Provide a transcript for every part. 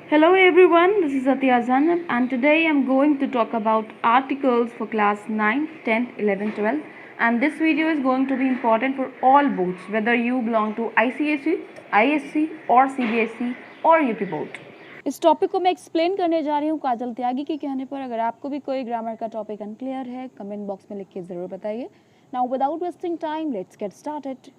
Hello everyone, this is Satya Zanab and today I am going to talk about articles for class 9, 10th, 11th, 12th and this video is going to be important for all boards whether you belong to ICSE, ISC or CBSE or UP board. इस topic को मैं explain करने जा रही हूँ काजल त्यागी के कहने पर। अगर आपको भी कोई ग्रामर का टॉपिक अनक्लियर है कमेंट बॉक्स में लिख के ज़रूर बताइए। Now without wasting time let's get started.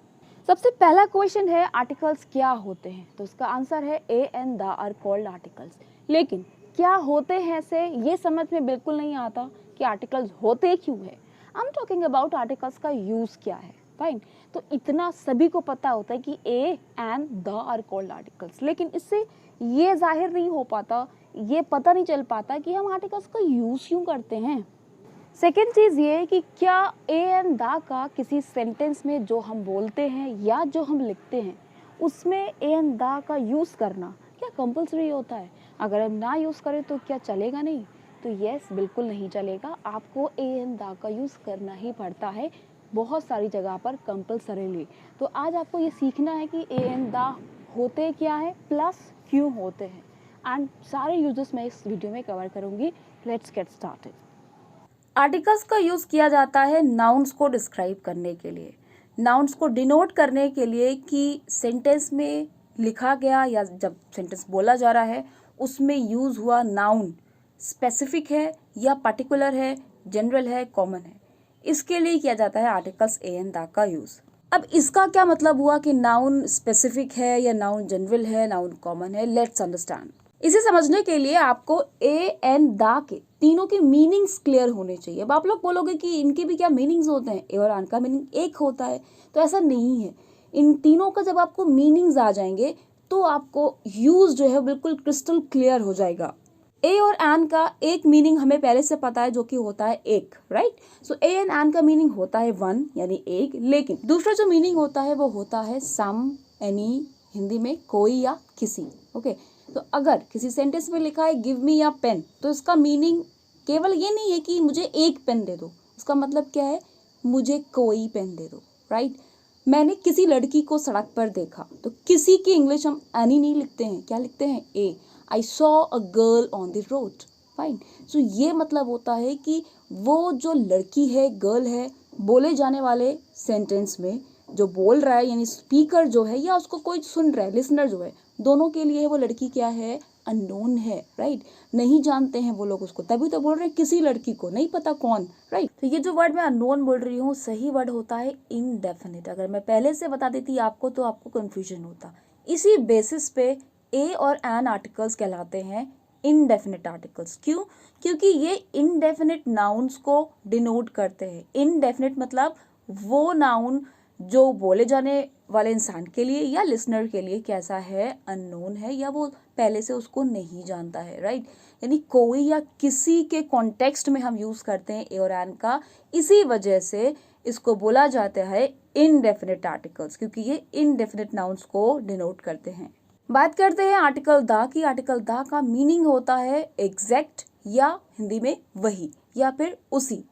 सबसे पहला क्वेश्चन है आर्टिकल्स क्या होते हैं, तो इसका आंसर है a and the are called articles. लेकिन क्या होते हैं से ये समझ में बिल्कुल नहीं आता कि आर्टिकल्स होते क्यों है। I am talking about articles का यूज़ क्या है। फाइन, तो इतना सभी को पता होता है कि a and the are called articles, लेकिन इससे ये जाहिर नहीं हो पाता, ये पता नहीं चल पाता कि हम आर्टिकल्स का यूज़ क्यों करते हैं। सेकेंड चीज़ ये है कि क्या ए एंड द का किसी सेंटेंस में जो हम बोलते हैं या जो हम लिखते हैं उसमें ए एंड द का यूज़ करना क्या कंपलसरी होता है। अगर हम ना यूज़ करें तो क्या चलेगा नहीं, तो यस बिल्कुल नहीं चलेगा। आपको ए एंड द का यूज़ करना ही पड़ता है बहुत सारी जगह पर कंपलसरीली। तो आज आपको ये सीखना है कि ए एंड द होते क्या है प्लस क्यों होते हैं एंड सारे यूजेस मैं इस वीडियो में कवर करूँगी। Let's get started. आर्टिकल्स का यूज़ किया जाता है नाउन्स को डिस्क्राइब करने के लिए, नाउन्स को डिनोट करने के लिए कि सेंटेंस में लिखा गया या जब सेंटेंस बोला जा रहा है उसमें यूज़ हुआ नाउन स्पेसिफिक है या पर्टिकुलर है, जनरल है, कॉमन है। इसके लिए किया जाता है आर्टिकल्स ए एंड द का यूज़। अब इसका क्या मतलब हुआ कि नाउन स्पेसिफिक है या नाउन जनरल है, नाउन कॉमन है। Let's understand. इसे समझने के लिए आपको ए एंड द के तीनों के मीनिंग्स क्लियर होने चाहिए। अब आप लोग बोलोगे कि इनके भी क्या मीनिंग्स होते हैं, ए और आन का मीनिंग एक होता है, तो ऐसा नहीं है। इन तीनों का जब आपको मीनिंग्स आ जाएंगे तो आपको यूज जो है बिल्कुल क्रिस्टल क्लियर हो जाएगा। ए और एन का एक मीनिंग हमें पहले से पता है जो कि होता है एक, right. So a and an का मीनिंग होता है वन यानी एक, लेकिन दूसरा जो मीनिंग होता है वो होता है सम, एनी, हिंदी में कोई या किसी। ओके, तो अगर किसी सेंटेंस में लिखा है गिव मी अ पेन, तो इसका मीनिंग केवल ये नहीं है कि मुझे एक पेन दे दो, इसका मतलब क्या है मुझे कोई पेन दे दो, राइट। मैंने किसी लड़की को सड़क पर देखा, तो किसी की इंग्लिश हम एनी नहीं लिखते हैं, क्या लिखते हैं A. I saw a girl on the road. Fine, so ये मतलब होता है कि वो जो लड़की है, गर्ल है, बोले जाने वाले सेंटेंस में जो बोल रहा है यानी स्पीकर जो है या उसको कोई सुन रहा है, लिसनर जो है, दोनों के लिए वो लड़की क्या है, अननोन है, राइट। नहीं जानते हैं वो लोग उसको, तभी तो बोल रहे हैं किसी लड़की को, नहीं पता कौन, राइट। तो ये जो वर्ड मैं अननोन बोल रही हूँ सही वर्ड होता है इनडेफिनिट। अगर मैं पहले से बता देती आपको तो आपको कंफ्यूजन होता। इसी बेसिस पे ए और एन आर्टिकल्स कहलाते हैं इनडेफिनिट आर्टिकल्स। क्यों? क्योंकि ये इनडेफिनिट नाउन्स को डिनोट करते हैं। इनडेफिनिट मतलब वो नाउन जो बोले जाने वाले इंसान के लिए या लिसनर के लिए कैसा है, अननोन है या वो पहले से उसको नहीं जानता है, राइट। यानी कोई या किसी के कॉन्टेक्स्ट में हम यूज़ करते हैं ए और एन का, इसी वजह से इसको बोला जाता है इनडेफिनिट आर्टिकल्स, क्योंकि ये इनडेफिनिट नाउन्स को डिनोट करते हैं। बात करते हैं article the key. Article the का मीनिंग होता है एग्जैक्ट या हिंदी में वही या फिर उसी।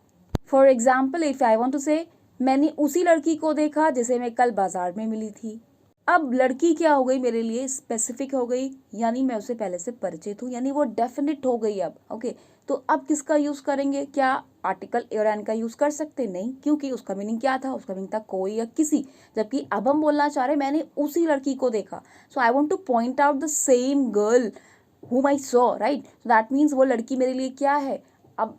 For example if I want to say मैंने उसी लड़की को देखा जिसे मैं कल बाजार में मिली थी। अब लड़की क्या हो गई मेरे लिए, स्पेसिफिक हो गई, यानी मैं उससे पहले से परिचित हूँ, यानी वो डेफिनेट हो गई अब। ओके, तो अब किसका यूज़ करेंगे? क्या आर्टिकल ए और एन का यूज़ कर सकते? नहीं, क्योंकि उसका मीनिंग क्या था, उसका मीनिंग था कोई या किसी। जबकि अब हम बोलना चाह रहे मैंने उसी लड़की को देखा, so I want to point out the same girl whom I saw, right. That means वो लड़की मेरे लिए क्या है, अब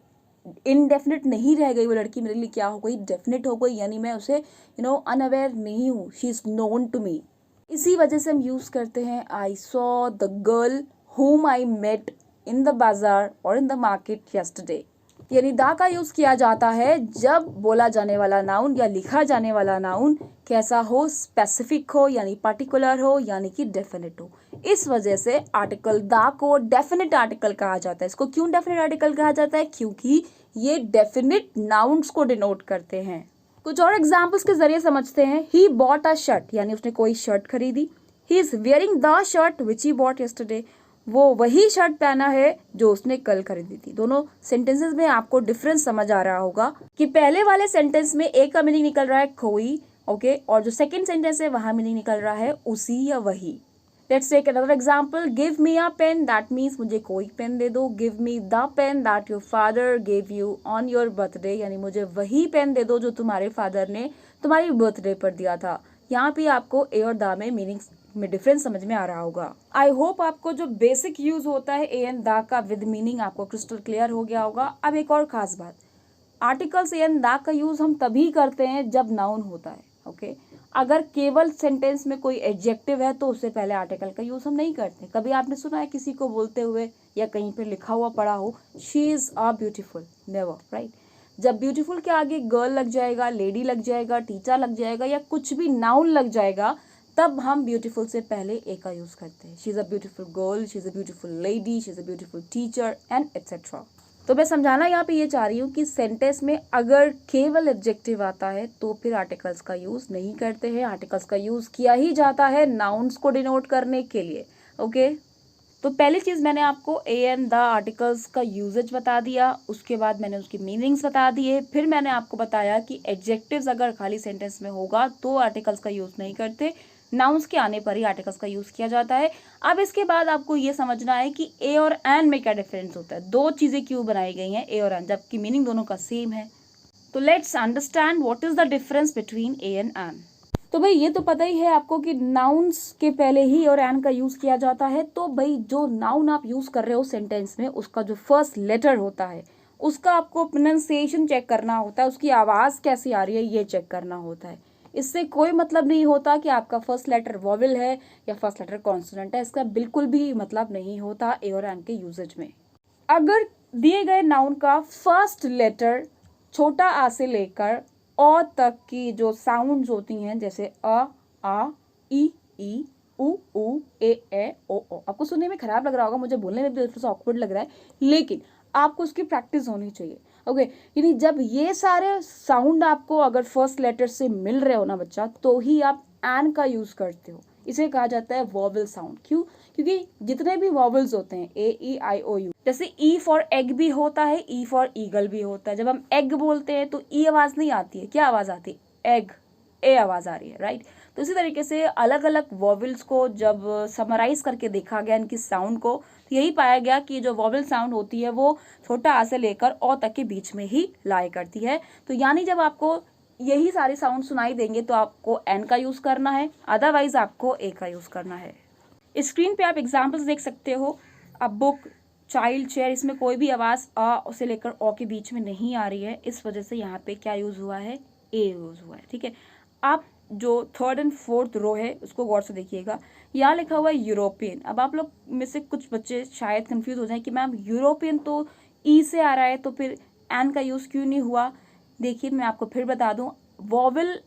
इनडेफिनिट नहीं रह गई, वो लड़की मेरे लिए क्या हो गई, डेफिनेट हो गई, यानी मैं उसे अनअवेयर नहीं हूँ, she is known to me. इसी वजह से हम यूज़ करते हैं I saw the girl whom I met in the bazaar or in the market yesterday। यानी दा का यूज़ किया जाता है जब बोला जाने वाला नाउन या लिखा जाने वाला नाउन कैसा हो, स्पेसिफिक हो यानी पर्टिकुलर हो यानी कि डेफिनेट हो। इस वजह से आर्टिकल दा को डेफिनेट आर्टिकल कहा जाता है। इसको क्यों डेफिनेट आर्टिकल कहा जाता है? क्योंकि ये डेफिनेट नाउन्स को डिनोट करते हैं। कुछ और एग्जाम्पल्स के जरिए समझते हैं। ही बॉट अ शर्ट यानी उसने कोई शर्ट खरीदी। He is wearing the shirt which he bought yesterday, वो वही शर्ट पहना है जो उसने कल खरीदी थी। दोनों सेंटेंसेस में आपको डिफरेंस समझ आ रहा होगा कि पहले वाले सेंटेंस में एक का मीनिंग निकल रहा है कोई, ओके, और जो सेकंड सेंटेंस है वहां मीनिंग निकल रहा है उसी या वही। Let's take another example, give me a pen, that means मुझे कोई पेन दे दो. Give me the pen that your father gave you on your birthday, यानी मुझे वही पेन दे दो जो तुम्हारे फादर ने तुम्हारी बर्थडे पर दिया था. यहाँ पे आपको ए और द में मीनिंग में डिफरेंस समझ में आ रहा होगा. आई होप आपको जो बेसिक यूज होता है ए एंड द का विद मीनिंग आपको क्रिस्टल क्लियर हो गया होगा. अब एक और खास बात, आर्टिकल्स ए एंड द का यूज हम तभी करते हैं जब नाउन होता है. ओके अगर केवल सेंटेंस में कोई एडजेक्टिव है तो उससे पहले आर्टिकल का यूज हम नहीं करते. कभी आपने सुना है किसी को बोलते हुए या कहीं पे लिखा हुआ पढ़ा हो she is a beautiful? Never, right. जब ब्यूटीफुल के आगे गर्ल लग जाएगा, लेडी लग जाएगा, टीचर लग जाएगा या कुछ भी नाउन लग जाएगा, तब हम ब्यूटीफुल से पहले ए का यूज करते हैं. She is a beautiful girl, she is a beautiful lady, she is a beautiful teacher and etcetera. तो मैं समझाना यहाँ पे ये चाह रही हूँ कि सेंटेंस में अगर केवल एडजेक्टिव आता है तो फिर आर्टिकल्स का यूज नहीं करते हैं. आर्टिकल्स का यूज किया ही जाता है नाउन्स को डिनोट करने के लिए. ओके तो पहली चीज़ मैंने आपको ए एंड द आर्टिकल्स का यूजेज बता दिया, उसके बाद मैंने उसकी मीनिंग्स बता दिए, फिर मैंने आपको बताया कि एडजेक्टिव्स अगर खाली सेंटेंस में होगा तो आर्टिकल्स का यूज़ नहीं करते, नाउन्स के आने पर ही आर्टिकल्स का यूज़ किया जाता है. अब इसके बाद आपको ये समझना है कि ए और एन में क्या डिफरेंस होता है, दो चीज़ें क्यों बनाई गई हैं ए और एन जबकि मीनिंग दोनों का सेम है. तो let's understand what is the difference between a and an. तो भाई ये तो पता ही है आपको कि नाउन्स के पहले ही और एन का यूज़ किया जाता है. तो भाई जो नाउन आप यूज़ कर रहे हो सेंटेंस में उसका जो फर्स्ट लेटर होता है उसका आपको प्रोनाउंसिएशन चेक करना होता है, उसकी आवाज़ कैसी आ रही है ये चेक करना होता है. इससे कोई मतलब नहीं होता कि आपका फर्स्ट लेटर वॉवेल है या फर्स्ट लेटर कॉन्सोनेंट है, इसका बिल्कुल भी मतलब नहीं होता ए और एन के यूजेज में. अगर दिए गए नाउन का फर्स्ट लेटर छोटा आ से लेकर अ तक की जो साउंड्स होती हैं जैसे अ, आ, ई, उ, ए, ओ. आपको सुनने में खराब लग रहा होगा, मुझे बोलने में भी थोड़ा सा ऑकवर्ड लग रहा है, लेकिन आपको उसकी प्रैक्टिस होनी चाहिए. ओके यानी जब ये सारे साउंड आपको अगर फर्स्ट लेटर से मिल रहे हो ना बच्चा, तो ही आप एन का यूज करते हो. इसे कहा जाता है वॉवल साउंड. क्यों? क्योंकि जितने भी वॉवल्स होते हैं A, E, I, O, U, जैसे ई फॉर एग भी होता है, ई फॉर ईगल भी होता है. जब हम एग बोलते हैं तो ई आवाज नहीं आती है, क्या आवाज आती है? एग, ए आवाज आ रही है, राइट. तो इसी तरीके से अलग अलग वॉवल्स को जब समराइज करके देखा गया इनकी साउंड को, तो यही पाया गया कि जो वॉवल साउंड होती है वो छोटा आ से लेकर ओ तक के बीच में ही लाया करती है. तो यानी जब आपको यही सारे साउंड सुनाई देंगे तो आपको एन का यूज करना है, अदरवाइज आपको ए का यूज करना है. स्क्रीन पे आप एग्जाम्पल्स देख सकते हो. अब बुक, चाइल्ड, चेयर, इसमें कोई भी आवाज़ अ से लेकर ओ के बीच में नहीं आ रही है, इस वजह से यहाँ पे क्या यूज़ हुआ है? ए यूज़ हुआ है. ठीक है, आप जो थर्ड एंड फोर्थ रो है उसको गौर से देखिएगा. यहाँ लिखा हुआ है यूरोपियन. अब आप लोग में से कुछ बच्चे शायद कंफ्यूज हो जाए कि मैम यूरोपियन तो ई से आ रहा है तो फिर एन का यूज़ क्यों नहीं हुआ. देखिए मैं आपको फिर बता दूँ, वॉवल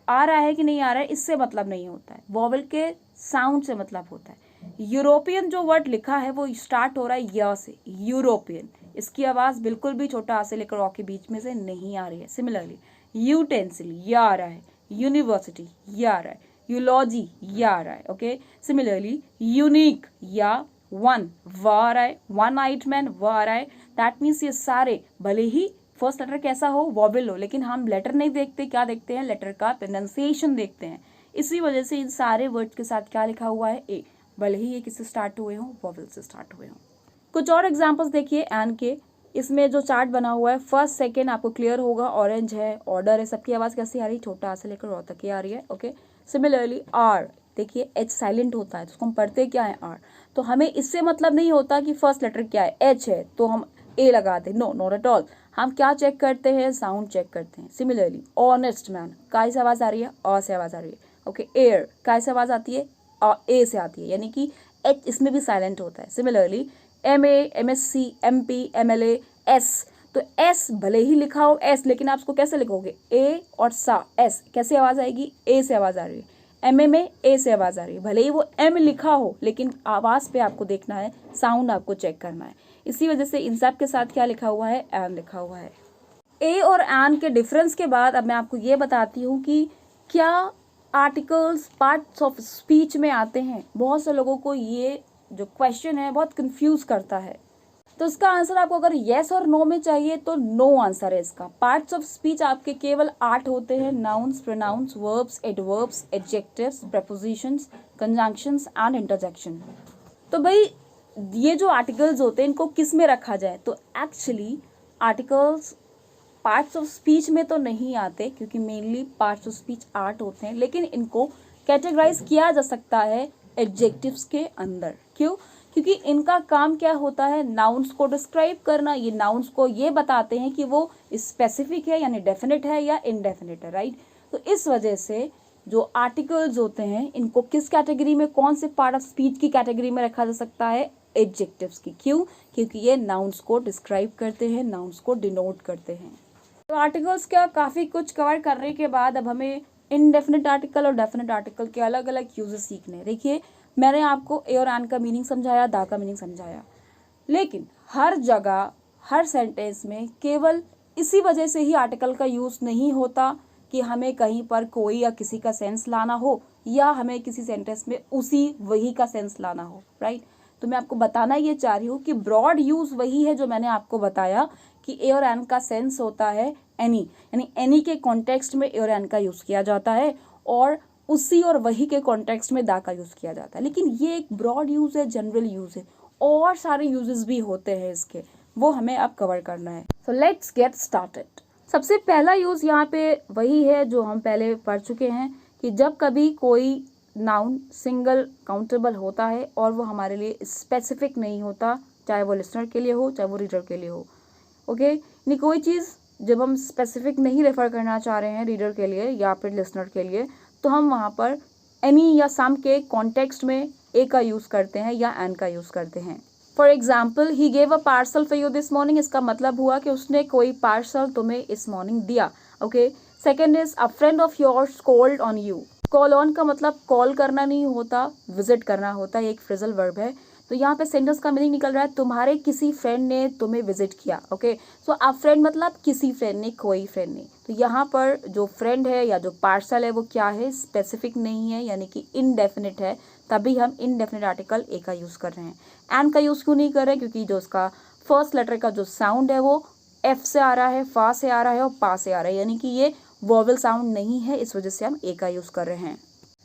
आ रहा है कि नहीं आ रहा है इससे मतलब नहीं होता है, वॉवल के साउंड से मतलब होता है. यूरोपियन जो वर्ड लिखा है वो स्टार्ट हो रहा है य से, यूरोपियन. इसकी आवाज़ बिल्कुल भी छोटा आ से लेकर ओ के बीच में से नहीं आ रही है. सिमिलरली यूटेंसिल ये आ रहा है, यूनिवर्सिटी ये आ रहा है, यूलॉजी ये आ रहा है. ओके सिमिलरली यूनिक या वन व आ रहा है, वन आइट मैन व आ रहा है. दैट मीन्स ये सारे भले ही फर्स्ट लेटर कैसा हो, वॉवेल हो, लेकिन हम लेटर नहीं देखते, क्या देखते हैं? लेटर का प्रोनाउंसिएशन देखते हैं. इसी वजह से इन सारे वर्ड्स के साथ क्या लिखा हुआ है? ए, भले ही ये किससे स्टार्ट हुए हों? वॉवेल से स्टार्ट हुए हों. कुछ और एग्जांपल्स देखिए एन के. इसमें जो चार्ट बना हुआ है फर्स्ट सेकेंड आपको क्लियर होगा, ऑरेंज है, ऑर्डर है, सबकी आवाज़ कैसी आ रही है? छोटा आ से लेकर ओ तक की आ रही है. ओके सिमिलरली आर, देखिए एच साइलेंट होता है तो उसको हम पढ़ते क्या है? आर. तो हमें इससे मतलब नहीं होता कि फर्स्ट लेटर क्या है, एच है तो हम ए लगाते, नो, नॉट एट ऑल. हम क्या चेक करते हैं? साउंड चेक करते हैं. सिमिलरली ऑनेस्ट मैन, काय से आवाज़ आ रही है? अ से आवाज़ आ रही है. ओके एयर, काय से आवाज़ आती है? ए से आती है, यानी कि एच इसमें भी साइलेंट होता है. Similarly MA, MSc, MP, MLA, S, तो S भले ही लिखा हो एस, लेकिन आप उसको कैसे लिखोगे? ए और सा, एस कैसे आवाज़ आएगी? ए से आवाज़ आ रही है. MA में ए से आवाज़ आ रही है, भले ही वो M लिखा हो लेकिन आवाज़ पे आपको देखना है, साउंड आपको चेक करना है. इसी वजह से इन सब के साथ क्या लिखा हुआ है? एन लिखा हुआ है. ए और एन के डिफरेंस के बाद अब मैं आपको ये बताती हूँ कि क्या आर्टिकल्स पार्ट्स ऑफ स्पीच में आते हैं. बहुत से लोगों को ये जो क्वेश्चन है बहुत कंफ्यूज करता है. तो इसका आंसर आपको अगर येस और नो में चाहिए तो नो आंसर है इसका. पार्ट्स ऑफ स्पीच आपके केवल 8 होते हैं: nouns, pronouns, verbs, adverbs, adjectives, prepositions, conjunctions and interjection. तो भाई ये जो आर्टिकल्स होते हैं इनको किस में रखा जाए, तो actually articles parts of speech में तो नहीं आते क्योंकि mainly parts of speech art होते हैं, लेकिन इनको कैटेगराइज किया जा सकता है एडजेक्टिव्स के अंदर। क्यों? क्योंकि इनका काम क्या होता है, नाउन्स को डिस्क्राइब करना। ये नाउन्स को ये बताते हैं कि वो स्पेसिफिक है यानी डेफिनेट है या इनडेफिनेट है, राइट। तो इस वजह से जो आर्टिकल्स होते हैं इनको किस कैटेगरी में, कौन से पार्ट ऑफ स्पीच की कैटेगरी में रखा जा सकता है, एडजेक्टिव्स की। क्यों? क्योंकि ये नाउन्स को डिस्क्राइब करते हैं, नाउन्स को डिनोट करते हैं। तो आर्टिकल्स का काफ़ी कुछ कवर करने के बाद अब हमें इनडेफिनेट आर्टिकल और डेफिनेट आर्टिकल के अलग अलग यूजेस सीखने हैं। देखिए, मैंने आपको ए और एन का मीनिंग समझाया, दा का मीनिंग समझाया, लेकिन हर जगह हर सेंटेंस में केवल इसी वजह से ही आर्टिकल का यूज़ नहीं होता कि हमें कहीं पर कोई या किसी का सेंस लाना हो या हमें किसी सेंटेंस में उसी वही का सेंस लाना हो, राइट। तो मैं आपको बताना ये चाह रही हूँ कि ब्रॉड यूज़ वही है जो मैंने आपको बताया कि ए और एन का सेंस होता है एनी, यानी एनी के कॉन्टेक्स्ट में ए और एन का यूज़ किया जाता है और उसी और वही के कॉन्टेक्स्ट में दा का यूज़ किया जाता है। लेकिन ये एक ब्रॉड यूज़ है, जनरल यूज़ है, और सारे यूजेस भी होते हैं इसके, वो हमें अब कवर करना है। So let's get started. सबसे पहला यूज़ यहाँ पे वही है जो हम पहले पढ़ चुके हैं कि जब कभी कोई नाउन सिंगल काउंटेबल होता है और वो हमारे लिए स्पेसिफिक नहीं होता, चाहे वो लिसनर के लिए हो चाहे वो रीडर के लिए हो। ओके, यानी कोई चीज़ जब हम स्पेसिफिक नहीं रेफर करना चाह रहे हैं रीडर के लिए या फिर लिसनर के लिए, तो हम वहाँ पर एनी या सम के कॉन्टेक्स्ट में ए का यूज़ करते हैं या एन का यूज़ करते हैं। For example, he gave a parcel for you this morning, इसका मतलब हुआ कि उसने कोई पार्सल तुम्हें इस मॉर्निंग दिया। Okay, second is a friend of yours called on you. Call on का मतलब कॉल करना नहीं होता, विजिट करना होता है, एक फ्रेजल वर्ब है। तो यहाँ पे सेंटेंस का मीनिंग निकल रहा है तुम्हारे किसी फ्रेंड ने तुम्हें विजिट किया। ओके, सो अ फ्रेंड मतलब किसी फ्रेंड ने, कोई फ्रेंड ने। तो यहाँ पर जो फ्रेंड है या जो पार्सल है वो क्या है, स्पेसिफिक नहीं है, यानी कि इनडेफिनिट है, तभी हम इनडेफिनिट आर्टिकल ए का यूज़ कर रहे हैं। एन का यूज़ क्यों नहीं कर रहे, क्योंकि जो उसका फर्स्ट लेटर का जो साउंड है वो एफ से आ रहा है, फा से आ रहा है और पा से आ रहा है, यानी कि ये वोवेल साउंड नहीं है, इस वजह से हम ए का यूज़ कर रहे हैं।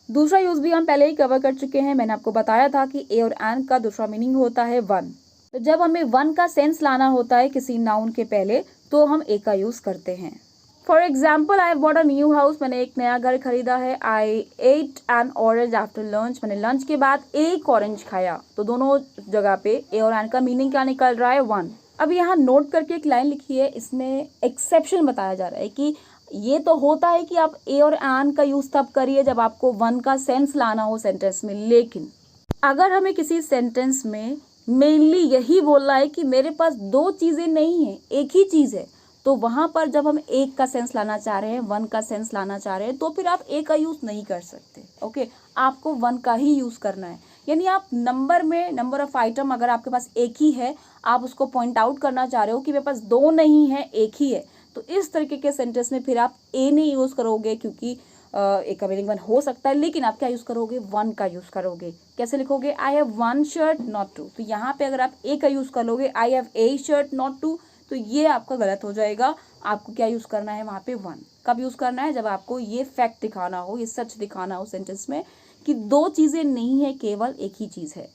दूसरा यूज़ भी हम पहले ही कवर कर चुके हैं, मैंने आपको बताया था कि ए और एन का दूसरा मीनिंग होता है वन। तो जब हमें वन का सेंस लाना होता है किसी नाउन के पहले, तो हम ए का यूज़ करते हैं। For example, I bought a new house, मैंने एक नया घर खरीदा है। I ate an orange after lunch, मैंने लंच के बाद एक ऑरेंज खाया। तो दोनों जगह पे ए और एन का मीनिंग क्या निकल रहा है, वन। अब यहाँ नोट करके एक लाइन लिखी है, इसमें एक्सेप्शन बताया जा रहा है कि ये तो होता है कि आप ए और एन का यूज़ तब करिए जब आपको वन का सेंस लाना हो सेंटेंस में, लेकिन अगर हमें किसी सेंटेंस में मेनली यही बोलना है कि मेरे पास दो चीज़ें नहीं हैं, एक ही चीज़ है, तो वहाँ पर जब हम एक का सेंस लाना चाह रहे हैं, वन का सेंस लाना चाह रहे हैं, तो फिर आप ए का यूज़ नहीं कर सकते। ओके, आपको वन का ही यूज़ करना है। यानी आप नंबर में, नंबर ऑफ आइटम अगर आपके पास एक ही है, आप उसको पॉइंट आउट करना चाह रहे हो कि मेरे पास दो नहीं है एक ही है, तो इस तरीके के सेंटेंस में फिर आप ए नहीं यूज़ करोगे, क्योंकि ए का मीनिंग वन हो सकता है, लेकिन आप क्या यूज़ करोगे, वन का यूज़ करोगे। कैसे लिखोगे, I have one shirt not two. तो यहाँ पे अगर आप ए का यूज़ कर लोगे, I have a shirt not two, तो ये आपका गलत हो जाएगा। आपको क्या यूज़ करना है वहाँ पे, वन। कब यूज़ करना है, जब आपको ये फैक्ट दिखाना हो, ये सच दिखाना हो सेंटेंस में कि दो चीज़ें नहीं है, केवल एक ही चीज़ है।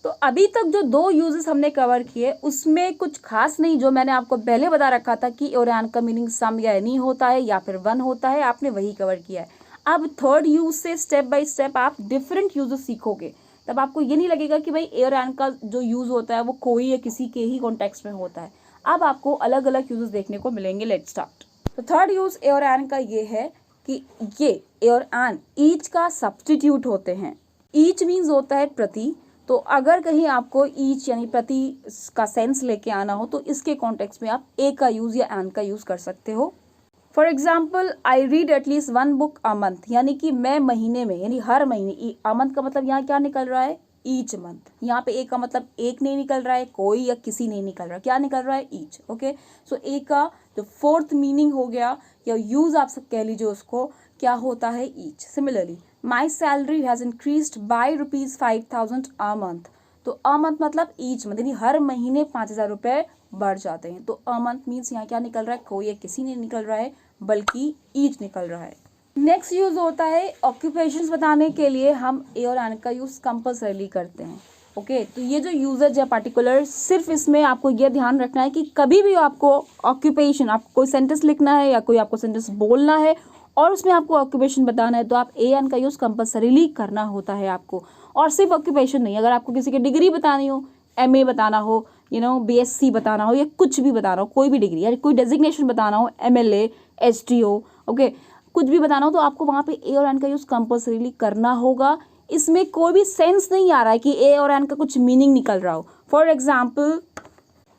तो अभी तक जो दो यूजेस हमने कवर किए उसमें कुछ खास नहीं, जो मैंने आपको पहले बता रखा था कि और एन का मीनिंग सम या एनी होता है या फिर वन होता है, आपने वही कवर किया है। अब थर्ड यूज से स्टेप बाय स्टेप आप डिफरेंट यूजेस सीखोगे, तब आपको ये नहीं लगेगा कि भाई ए और एन का जो यूज होता है वो कोई या किसी के ही कॉन्टेक्स्ट में होता है। अब आपको अलग अलग यूजेस देखने को मिलेंगे। Let's start. तो थर्ड यूज ए और एन का ये है कि ये ए और एन ईच का सब्स्टिट्यूट होते हैं। ईच मीन्स होता है प्रति, तो अगर कहीं आपको ईच यानी प्रति का सेंस लेके आना हो तो इसके कॉन्टेक्स्ट में आप ए का यूज़ या एन का यूज़ कर सकते हो। For example, I read at least one book a month, यानी कि मैं महीने में, यानी हर महीने, अ मंथ का मतलब यहाँ क्या निकल रहा है, ईच मंथ। यहाँ पे ए का मतलब एक नहीं निकल रहा है, कोई या किसी नहीं निकल रहा, क्या निकल रहा है, ईच। ओके, सो ए का जो फोर्थ मीनिंग हो गया या यूज़ आप सब कह लीजिए उसको, क्या होता है, each. Similarly, my salary has increased by ₹5,000 a month. तो अ मंथ मतलब ईच मंथ, यानी हर महीने 5,000 रुपये बढ़ जाते हैं। तो अ मंथ मीन्स यहाँ क्या निकल रहा है, कोई या किसी नहीं निकल रहा है, बल्कि ईच निकल रहा है। नेक्स्ट यूज़ होता है ऑक्यूपेशंस बताने के लिए हम ए और एन का यूज़ कंपल्सरीली करते हैं। ओके तो ये जो यूजेज है पर्टिकुलर, सिर्फ इसमें आपको ये ध्यान रखना है कि कभी भी आपको ऑक्यूपेशन, आपको कोई सेंटेंस लिखना है या कोई आपको सेंटेंस बोलना है और उसमें आपको ऑक्यूपेशन बताना है तो आप ए एन का यूज़ कंपल्सरीली करना होता है आपको। और सिर्फ ऑक्यूपेशन नहीं, अगर आपको किसी की डिग्री बतानी हो, एमए बताना हो, बीएससी बताना हो या कुछ भी बताना हो, कोई भी डिग्री या कोई डेजिग्नेशन बताना हो, एमएलए, एसटीओ, ओके कुछ भी बताना हो तो आपको वहाँ पे ए और एन का यूज़ कंपल्सरीली करना होगा। इसमें कोई भी सेंस नहीं आ रहा है कि ए और एन का कुछ मीनिंग निकल रहा हो। For example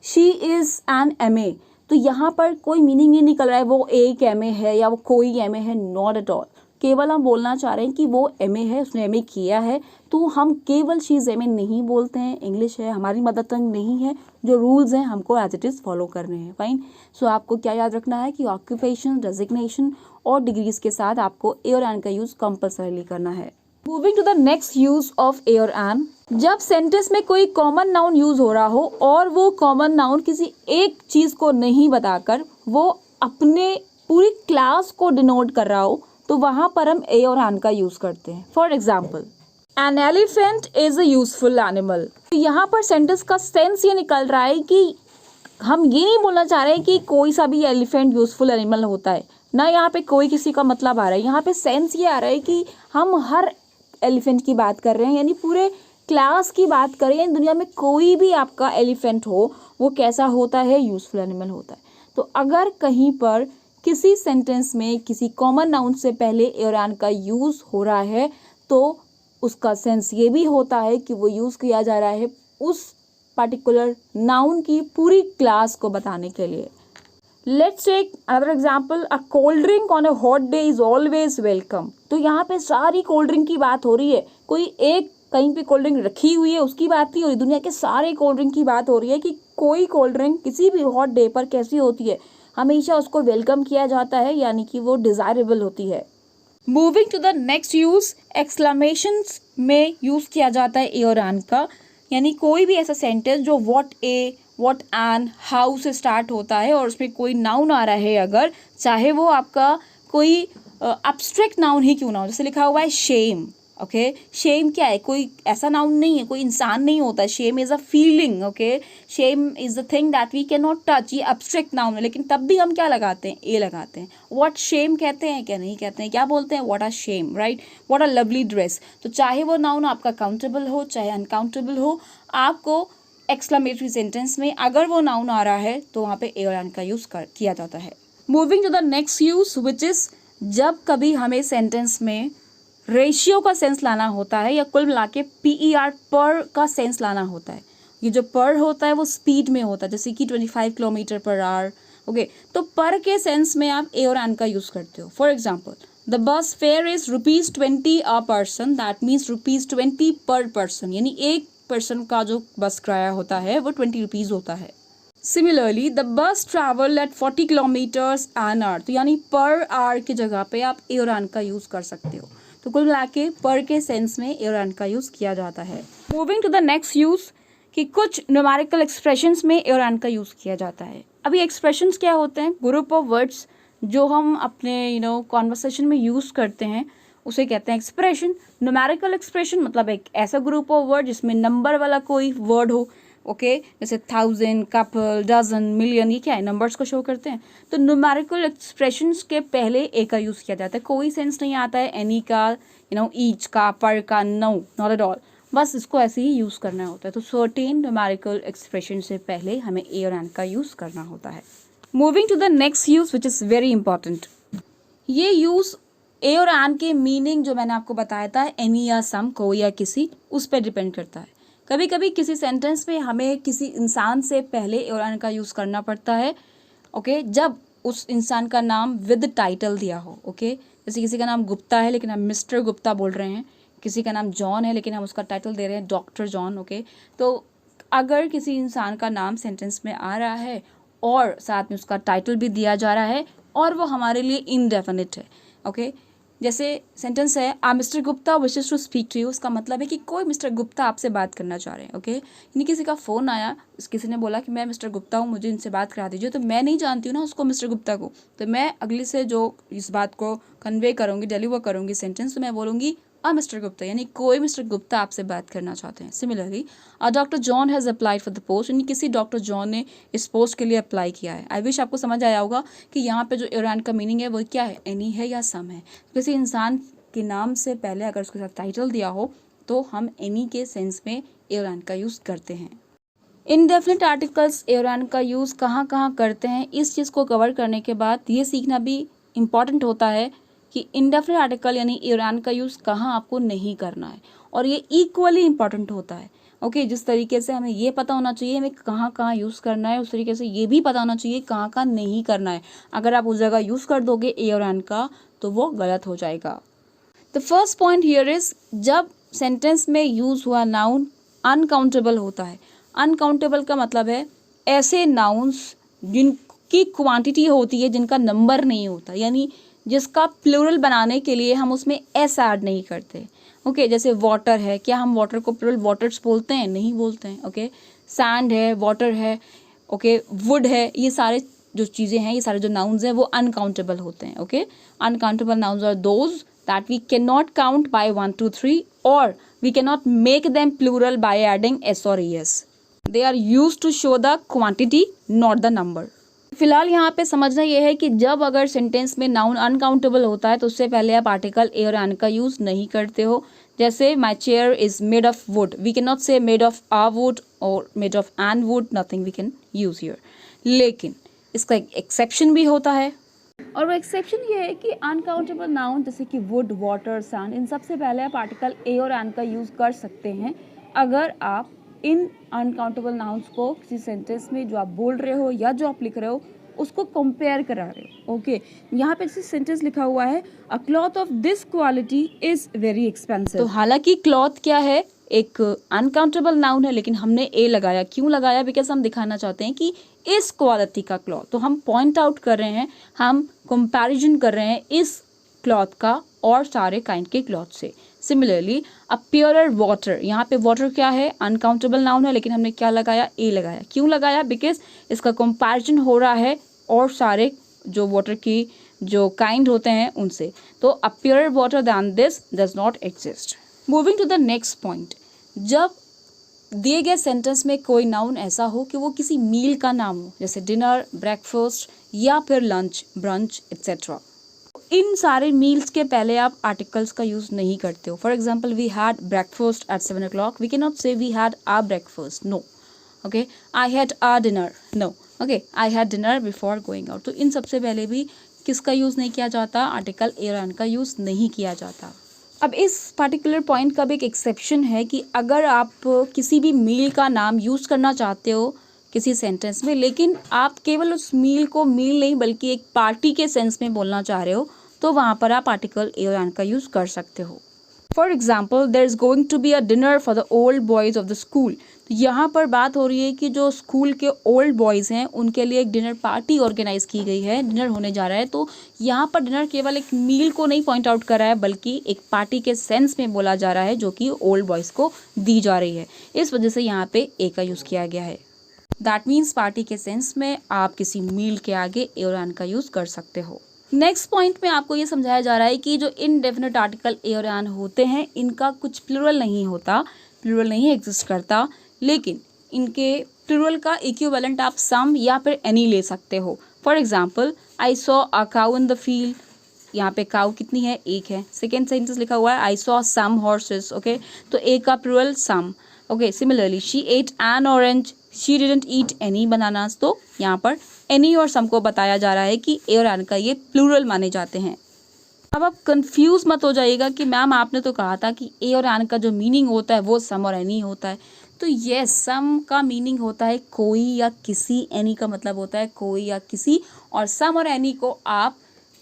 she is an MA, तो यहाँ पर कोई मीनिंग नहीं निकल रहा है वो एक एमए है या वो कोई एमए है, नॉट एट ऑल। केवल हम बोलना चाह रहे हैं कि वो एमए है, उसने एमए किया है, तो हम केवल शी इज़ एमए नहीं बोलते हैं। इंग्लिश है, हमारी मदर टंग नहीं है, जो रूल्स हैं हमको एज इट इज़ फॉलो करने हैं। फाइन। सो आपको क्या याद रखना है कि ऑक्यूपेशन, डेजिग्नेशन और डिग्रीज के साथ आपको ए और एन का यूज़ कंपल्सरीली करना है। Moving to the next use of a और एन, जब सेंटेंस में कोई कॉमन नाउन यूज हो रहा हो और वो कॉमन नाउन किसी एक चीज को नहीं बताकर वो अपने पूरी क्लास को डिनोट कर रहा हो तो वहां पर हम ए और एन का यूज करते हैं। For example an elephant is a useful animal. तो यहाँ पर सेंटेंस का सेंस ये निकल रहा है कि हम ये नहीं बोलना चाह रहे हैं कि कोई सा भी एलिफेंट यूजफुल एनिमल होता है, ना यहाँ पे कोई किसी का मतलब आ रहा है। यहाँ पे सेंस ये आ रहा है कि हम हर एलिफेंट की बात कर रहे हैं, यानी पूरे क्लास की बात कर रहे हैं। दुनिया में कोई भी आपका एलिफेंट हो वो कैसा होता है, यूजफुल एनिमल होता है। तो अगर कहीं पर किसी सेंटेंस में किसी कॉमन नाउन से पहले ए और एन का यूज़ हो रहा है तो उसका सेंस ये भी होता है कि वो यूज़ किया जा रहा है उस पर्टिकुलर नाउन की पूरी क्लास को बताने के लिए। Let's take another example, a cold drink on a hot day is always welcome. तो यहाँ पे सारी कोल्ड ड्रिंक की बात हो रही है, कोई एक कहीं पे कोल्ड ड्रिंक रखी हुई है उसकी बात नहीं हो रही, दुनिया के सारे कोल्ड ड्रिंक की बात हो रही है कि कोई कोल्ड ड्रिंक किसी भी हॉट डे पर कैसी होती है, हमेशा उसको वेलकम किया जाता है, यानी कि वो डिज़ायरेबल होती है। Moving to the next use, exclamations में यूज़ किया जाता है ए और एन का, यानी कोई भी ऐसा सेंटेंस जो what A, what an, how से स्टार्ट होता है और उसमें कोई नाउन आ रहा है, अगर चाहे वो आपका कोई एब्स्ट्रैक्ट नाउन ही क्यों ना हो, जैसे लिखा हुआ है शेम। ओके शेम क्या है, कोई ऐसा नाउन नहीं है, कोई इंसान नहीं होता। Shame is a feeling. Okay shame is the thing that we can not touch. ये एब्स्ट्रैक्ट नाउन है, लेकिन तब भी हम क्या लगाते हैं, ए लगाते हैं। व्हाट शेम कहते हैं क्या, नहीं कहते हैं, क्या बोलते हैं, what a shame, right, what a lovely dress. तो चाहे वो नाउन आपका काउंटेबल हो चाहे अनकाउंटेबल हो, आपको एक्सक्लेमेटरी सेंटेंस में अगर वो नाउन आ रहा है तो वहाँ पे ए और एन का यूज़ किया जाता है। Moving to the next use which is, जब कभी हमें सेंटेंस में रेशियो का सेंस लाना होता है या कुल मिला के PER पर का सेंस लाना होता है। ये जो पर होता है वो स्पीड में होता है, जैसे कि 25 किलोमीटर पर आवर। ओके तो पर के सेंस में आप ए और एन का यूज़ करते हो। For example the bus fair is ₹20 a person, that means ₹20 पर पर्सन, यानी एक पर्सन का जो बस किराया होता है वो ₹20 होता है। Similarly the bus travel at 40 kilometres an hour, तो यानी पर आवर की जगह पे आप ए और एन का यूज़ कर सकते हो। तो कुल मिला के पर के सेंस में ए और एन का यूज़ किया जाता है। Moving to the next use, कि कुछ न्यूमेरिकल एक्सप्रेशंस में ए और एन का यूज़ किया जाता है। अभी एक्सप्रेशंस क्या होते हैं, ग्रुप ऑफ वर्ड्स जो हम अपने कॉन्वर्सेशन में यूज़ करते हैं उसे कहते हैं एक्सप्रेशन। न्यूमेरिकल एक्सप्रेशन मतलब एक ऐसा ग्रुप ऑफ वर्ड जिसमें नंबर वाला कोई वर्ड हो। ओके जैसे 1000, कपल, डजन, मिलियन, ये क्या है, नंबर्स को शो करते हैं। तो न्यूमेरिकल एक्सप्रेशंस के पहले ए का यूज़ किया जाता है। कोई सेंस नहीं आता है एनी का, ईच का, पर का, नो, नॉट एट ऑल, बस इसको ऐसे ही यूज़ करना होता है। तो सर्टेन न्यूमेरिकल एक्सप्रेशन से पहले हमें ए और एन का यूज़ करना होता है। Moving to the next use which is very important, ये यूज़ ए और एन के मीनिंग जो मैंने आपको बताया था, एनी या सम, कोई या किसी, उस पर डिपेंड करता है। कभी कभी किसी सेंटेंस में हमें किसी इंसान से पहले ए और एन का यूज़ करना पड़ता है। ओके जब उस इंसान का नाम विद टाइटल दिया हो। ओके जैसे किसी का नाम गुप्ता है लेकिन हम मिस्टर गुप्ता बोल रहे हैं, किसी का नाम जॉन है लेकिन हम उसका टाइटल दे रहे हैं डॉक्टर जॉन। ओके तो अगर किसी इंसान का नाम सेंटेंस में आ रहा है और साथ में उसका टाइटल भी दिया जा रहा है और वो हमारे लिए इनडेफिनिट है, ओके जैसे सेंटेंस है a Mr Gupta wishes to speak to you, उसका मतलब है कि कोई मिस्टर गुप्ता आपसे बात करना चाह रहे हैं। ओके, यानी किसी का फ़ोन आया, किसी ने बोला कि मैं मिस्टर गुप्ता हूँ, मुझे इनसे बात करा दीजिए, तो मैं नहीं जानती हूँ ना उसको, मिस्टर गुप्ता को, तो मैं अगले से जो इस बात को कन्वे करूँगी, डिलीवर करूँगी सेंटेंस, तो मैं बोलूँगी आ मिस्टर गुप्ता, यानी कोई मिस्टर गुप्ता आपसे बात करना चाहते हैं। Similarly doctor John has applied for the post, यानी किसी डॉक्टर जॉन ने इस पोस्ट के लिए अप्लाई किया है। आई विश आपको समझ आया होगा कि यहाँ पे जो ईरान का मीनिंग है वो क्या है, एनी है या सम है। किसी इंसान के नाम से पहले अगर उसके साथ टाइटल दिया हो तो हम एनी के सेंस में ईरान का यूज़ करते हैं। इनडेफिनिट आर्टिकल्स ईरान का यूज़ कहाँ कहाँ करते हैं, इस चीज़ को कवर करने के बाद ये सीखना भी इम्पॉर्टेंट होता है कि इनडेफिनिट आर्टिकल यानी ईरान का यूज़ कहाँ आपको नहीं करना है, और ये इक्वली इम्पॉर्टेंट होता है। ओके, जिस तरीके से हमें ये पता होना चाहिए हमें कहाँ कहाँ यूज़ करना है, उस तरीके से ये भी पता होना चाहिए कहाँ कहाँ नहीं करना है। अगर आप उस जगह यूज़ कर दोगे ईरान का तो वो गलत हो जाएगा। The first point here is, जब सेंटेंस में यूज़ हुआ नाउन अनकाउंटेबल होता है। अनकाउंटेबल का मतलब है ऐसे नाउन्स जिनकी क्वांटिटी होती है, जिनका नंबर नहीं होता, यानी जिसका प्लूरल बनाने के लिए हम उसमें एस ऐड नहीं करते। ओके, जैसे वाटर है, क्या हम वाटर को प्लूरल वाटर्स बोलते हैं? नहीं बोलते हैं। ओके, सैंड है, वाटर है, ओके, वुड है, ये सारे जो चीज़ें हैं, ये सारे जो नाउन्स हैं वो अनकाउंटेबल होते हैं। Okay, uncountable nouns are those that we cannot count by 1 2 3 or we cannot make them plural by adding s or es. They are used to show the quantity not the number. फिलहाल यहाँ पे समझना ये है कि जब अगर sentence में नाउन अनकाउंटेबल होता है तो उससे पहले आप आर्टिकल ए और एन का यूज़ नहीं करते हो। जैसे my chair is made of wood, we can not say made of a wood or made of an wood, nothing we can use here. लेकिन इसका एक एक्सेप्शन भी होता है, और वो एक्सेप्शन ये है कि अनकाउंटेबल नाउन जैसे कि वुड, वाटर, सैंड, इन सब से पहले आप आर्टिकल ए और एन का यूज़ कर सकते हैं अगर आप इन अनकाउंटेबल नाउन्स को किसी सेंटेंस में जो आप बोल रहे हो या जो आप लिख रहे हो उसको कंपेयर करा रहे हो। ओके, यहाँ पे किसी सेंटेंस लिखा हुआ है अ cloth of this quality is very expensive, तो हालांकि क्लॉथ क्या है, एक अनकाउंटेबल नाउन है, लेकिन हमने ए लगाया। क्यों लगाया? बिकॉज हम दिखाना चाहते हैं कि इस क्वालिटी का क्लॉथ, तो हम पॉइंट आउट कर रहे हैं, हम कंपैरिजन कर रहे हैं इस क्लॉथ का और सारे काइंड के क्लॉथ से। सिमिलरली अ प्योरर वाटर, यहाँ पे वाटर क्या है, अनकाउंटेबल नाउन है, लेकिन हमने क्या लगाया, ए लगाया। क्यों लगाया? बिकॉज इसका कंपैरिजन हो रहा है और सारे जो वाटर की जो काइंड होते हैं उनसे। तो a purer water than this does not exist. Moving to the next point, जब दिए गए सेंटेंस में कोई नाउन ऐसा हो कि वो किसी मील का नाम हो, जैसे डिनर, ब्रेकफास्ट या फिर लंच, ब्रंच एक्सेट्रा, इन सारे मील्स के पहले आप आर्टिकल्स का यूज़ नहीं करते हो। For example, we had breakfast at 7 o'clock, we can not say we had a breakfast, no. Okay, I had a dinner, no. Okay, I had dinner before going out, तो इन सबसे पहले भी किसका यूज़ नहीं किया जाता, आर्टिकल ए और एन का यूज़ नहीं किया जाता। अब इस पर्टिकुलर पॉइंट का भी एक एक्सेप्शन है कि अगर आप किसी भी मील का नाम यूज़ करना चाहते हो किसी सेंटेंस में, लेकिन आप केवल उस मील को मील नहीं बल्कि एक पार्टी के सेंस में बोलना चाह रहे हो, तो वहाँ पर आप आर्टिकल ए और एन का यूज़ कर सकते हो। For example, there is going to be a dinner for the old boys of the school, तो यहाँ पर बात हो रही है कि जो स्कूल के ओल्ड बॉयज़ हैं उनके लिए एक डिनर पार्टी ऑर्गेनाइज की गई है, डिनर होने जा रहा है। तो यहाँ पर डिनर केवल एक मील को नहीं पॉइंट आउट कर रहा है बल्कि एक पार्टी के सेंस में बोला जा रहा है जो कि ओल्ड बॉयज़ को दी जा रही है। इस वजह से यहाँ पे ए का यूज़ किया गया है। दैट मीन्स पार्टी के सेंस में आप किसी मील के आगे ए और एन का यूज़ कर सकते हो। नेक्स्ट पॉइंट में आपको ये समझाया जा रहा है कि जो इनडेफिनिट आर्टिकल ए और एन होते हैं इनका कुछ प्लूरल नहीं होता, प्लूरल नहीं एग्जिस्ट करता, लेकिन इनके प्लूरल का इक्विवेलेंट आप सम या फिर एनी ले सकते हो। For example, I saw a cow in the field, यहाँ पे काउ कितनी है, एक है। सेकेंड सेंटेंस लिखा हुआ है I saw some horses, okay, तो ए का plural some. Okay, similarly she ate an orange, she didn't eat any bananas, तो यहाँ पर एनी और सम को बताया जा रहा है कि ए और एन का ये प्लूरल माने जाते हैं। अब आप कंफ्यूज मत हो जाइएगा कि मैम आपने तो कहा था कि ए और एन का जो मीनिंग होता है वो सम और एनी होता है। तो ये सम का मीनिंग होता है कोई या किसी, एनी का मतलब होता है कोई या किसी, और सम और एनी को आप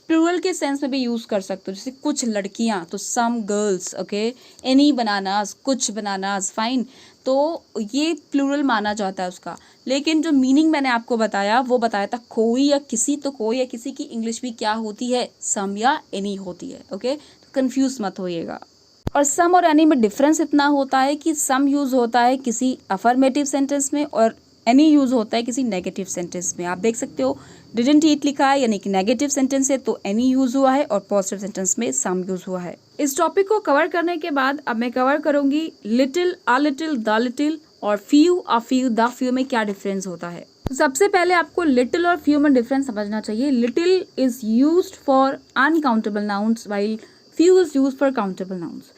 प्लूरल के सेंस में भी यूज़ कर सकते हो। जैसे कुछ लड़कियां, तो some girls, okay, any bananas, कुछ बनानास, फाइन। तो ये प्लूरल माना जाता है उसका। लेकिन जो मीनिंग मैंने आपको बताया वो बताया था कोई या किसी, तो कोई या किसी की इंग्लिश भी क्या होती है, सम या एनी होती है। ओके, तो कंफ्यूज मत होइएगा। और सम और एनी में डिफरेंस इतना होता है कि सम यूज़ होता है किसी अफर्मेटिव सेंटेंस में और एनी यूज़ होता है किसी नेगेटिव सेंटेंस में। आप देख सकते हो डिडंट ईट लिखा है, यानी कि नेगेटिव सेंटेंस है तो एनी यूज़ हुआ है, और पॉजिटिव सेंटेंस में सम यूज़ हुआ है। इस टॉपिक को कवर करने के बाद अब मैं कवर करूंगी little, a little, the little और few, a few, the few में क्या डिफरेंस होता है। सबसे पहले आपको लिटिल और फ्यू में डिफरेंस समझना चाहिए। Little is used for uncountable nouns while few is used for countable nouns.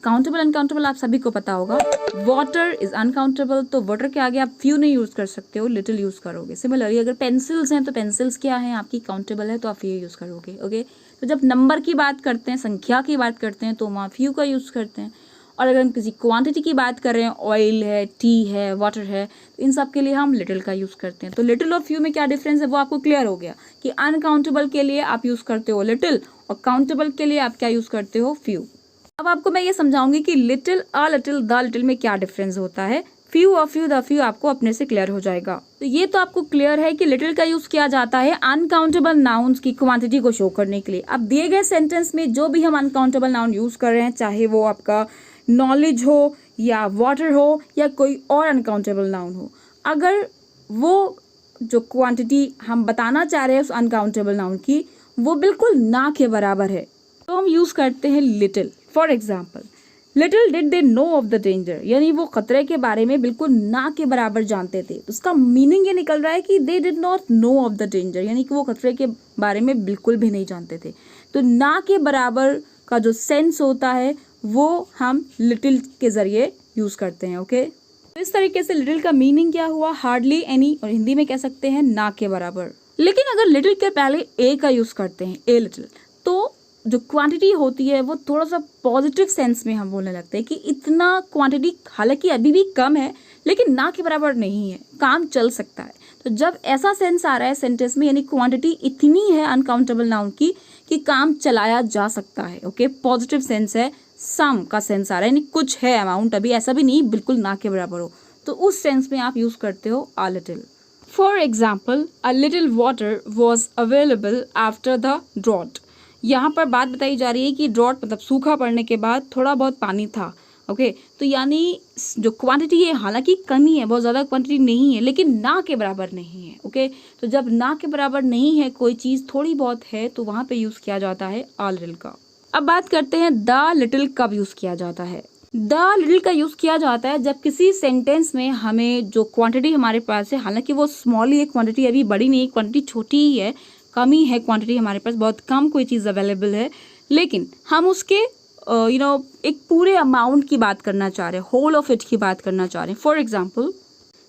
Countable uncountable आप सभी को पता होगा। वाटर इज अनकाउंटेबल, तो वाटर के आगे आप फ्यू नहीं यूज कर सकते हो, लिटिल यूज करोगे। सिमिलरली अगर पेंसिल्स हैं तो पेंसिल्स क्या है आपकी काउंटेबल है तो आप फ्यू यूज करोगे। ओके, तो जब नंबर की बात करते हैं, संख्या की बात करते हैं तो वहाँ फ्यू का यूज करते हैं। और अगर हम किसी क्वांटिटी की बात कर रहे हैं, ऑयल है, टी है, वाटर है, तो इन सब के लिए हम लिटिल का यूज करते हैं। तो लिटिल और फ्यू में क्या डिफरेंस है वो आपको क्लियर हो गया कि अनकाउंटेबल के लिए आप यूज करते हो लिटिल और काउंटेबल के लिए आप क्या यूज करते हो, फ्यू। अब आपको मैं ये समझाऊंगी कि little, a little, the little में क्या डिफरेंस होता है। Few, a few, the few आपको अपने से क्लियर हो जाएगा। तो ये तो आपको क्लियर है कि लिटिल का यूज किया जाता है अनकाउंटेबल नाउन्स की क्वांटिटी को शो करने के लिए। अब दिए गए सेंटेंस में जो भी हम अनकाउंटेबल नाउन यूज कर रहे हैं, चाहे वो आपका नॉलेज हो या वाटर हो या कोई और अनकाउंटेबल नाउन हो, अगर वो जो क्वांटिटी हम बताना चाह रहे हैं उस अनकाउंटेबल नाउन की वो बिल्कुल ना के बराबर है तो हम यूज करते हैं little. For example, little did they know of the danger, यानी वो खतरे के बारे में बिल्कुल ना के बराबर जानते थे। उसका मीनिंग ये निकल रहा है कि they did not know of the danger, यानी कि वो खतरे के बारे में बिल्कुल भी नहीं जानते थे। तो ना के बराबर का जो सेंस होता है वो हम लिटिल के जरिए यूज करते हैं। ओके, तो इस तरीके से लिटिल का मीनिंग क्या हुआ, हार्डली एनी, और हिंदी में कह सकते हैं ना के बराबर। लेकिन अगर लिटिल के पहले ए का यूज करते हैं, ए लिटिल, तो जो क्वांटिटी होती है वो थोड़ा सा पॉजिटिव सेंस में हम बोलने लगते हैं कि इतना क्वांटिटी हालांकि अभी भी कम है लेकिन ना के बराबर नहीं है, काम चल सकता है। तो जब ऐसा सेंस आ रहा है सेंटेंस में, यानी क्वांटिटी इतनी है अनकाउंटेबल नाउन की कि काम चलाया जा सकता है। ओके, पॉजिटिव सेंस है, सम का सेंस आ रहा है, यानी कुछ है अमाउंट, अभी ऐसा भी नहीं बिल्कुल ना के बराबर हो, तो उस सेंस में आप यूज करते हो a little. For example, a little water was available after the drought. यहाँ पर बात बताई जा रही है कि ड्रॉट मतलब सूखा पड़ने के बाद थोड़ा बहुत पानी था। ओके, तो यानी जो क्वांटिटी है हालांकि कमी है, बहुत ज़्यादा क्वांटिटी नहीं है, लेकिन ना के बराबर नहीं है। ओके, तो जब ना के बराबर नहीं है कोई चीज़, थोड़ी बहुत है, तो वहाँ पे यूज़ किया जाता है अ लिटिल का। अब बात करते हैं द लिटिल कब यूज़ किया जाता है। द लिटिल का यूज़ किया जाता है जब किसी सेंटेंस में हमें जो क्वांटिटी हमारे पास है, हालांकि वो स्मॉल ही है, क्वांटिटी अभी बड़ी नहीं है, क्वांटिटी छोटी ही है, कमी है क्वांटिटी हमारे पास, बहुत कम कोई चीज़ अवेलेबल है, लेकिन हम उसके एक पूरे अमाउंट की बात करना चाह रहे हैं, होल ऑफ इट की बात करना चाह रहे हैं। For example,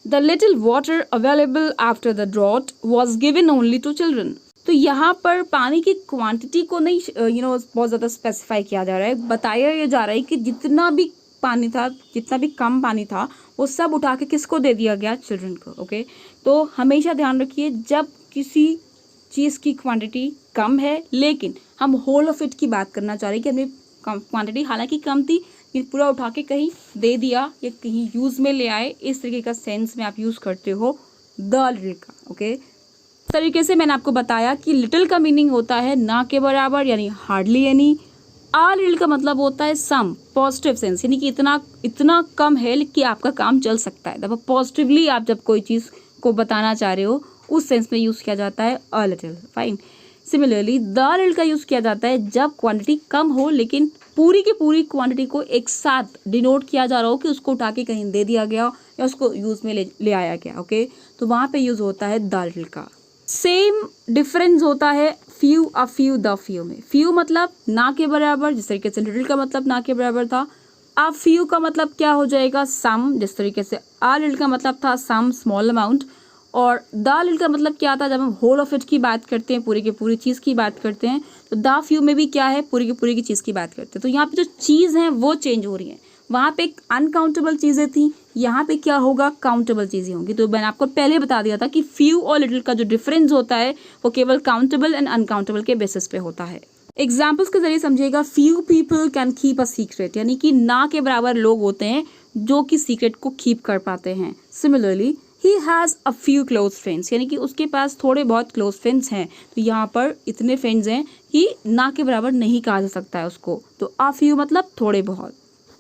the little water available after the drought was given only to children. तो यहाँ पर पानी की क्वांटिटी को नहीं बहुत ज़्यादा स्पेसिफाई किया जा रहा है, बताया ये जा रहा है कि जितना भी पानी था, जितना भी कम पानी था, वो सब उठा के किसको दे दिया गया, चिल्ड्रन को। ओके, तो हमेशा ध्यान रखिए जब किसी चीज़ की क्वांटिटी कम है लेकिन हम होल ऑफ इट की बात करना चाह रहे हैं कि हमें क्वांटिटी हालांकि कम थी लेकिन पूरा उठा के कहीं दे दिया या कहीं यूज़ में ले आए, इस तरीके का सेंस में आप यूज़ करते हो द लिटिल का। ओके, इस तरीके से मैंने आपको बताया कि लिटिल का मीनिंग होता है ना के बराबर, यानी हार्डली एनी। अ लिटिल का मतलब होता है सम, पॉजिटिव सेंस, यानी कि इतना कम है कि आपका काम चल सकता है। तब पॉजिटिवली आप जब कोई चीज़ को बताना चाह रहे हो उस सेंस में यूज़ किया जाता है a little. Fine. Similarly the little का यूज़ किया जाता है जब क्वांटिटी कम हो लेकिन पूरी की पूरी क्वांटिटी को एक साथ डिनोट किया जा रहा हो कि उसको उठा के कहीं दे दिया गया या उसको यूज़ में ले आया गया। ओके, तो वहाँ पे यूज़ होता है द लिटिल का। सेम डिफरेंस होता है few, a few, the few में। फ्यू मतलब ना के बराबर, जिस तरीके से लिटिल का मतलब ना के बराबर था। अ फ्यू का मतलब क्या हो जाएगा, सम, जिस तरीके से अ लिटिल का मतलब था सम, स्मॉल अमाउंट। और द लिटिल का मतलब क्या था, जब हम होल ऑफ इट की बात करते हैं, पूरी की पूरी चीज़ की बात करते हैं, तो द फ्यू में भी क्या है, पूरी की पूरी की चीज़ की बात करते हैं। तो यहाँ पे जो चीज़ हैं वो चेंज हो रही हैं, वहाँ पे अनकाउंटेबल चीज़ें थी, यहाँ पे क्या होगा, काउंटेबल चीज़ें होंगी। तो मैंने आपको पहले बता दिया था कि फ्यू और लिटिल का जो डिफरेंस होता है वो केवल काउंटेबल एंड अनकाउंटेबल के बेसिस पे होता है। एग्जाम्पल्स के जरिए समझिएगा, few people can keep a secret, यानी कि ना के बराबर लोग होते हैं जो कि सीक्रेट को कीप कर पाते हैं। Similarly he has a few close friends, यानी कि उसके पास थोड़े बहुत क्लोज फ्रेंड्स हैं। तो यहाँ पर इतने फ्रेंड्स हैं कि ना के बराबर नहीं कहा जा सकता है उसको, तो अ फ्यू मतलब थोड़े बहुत।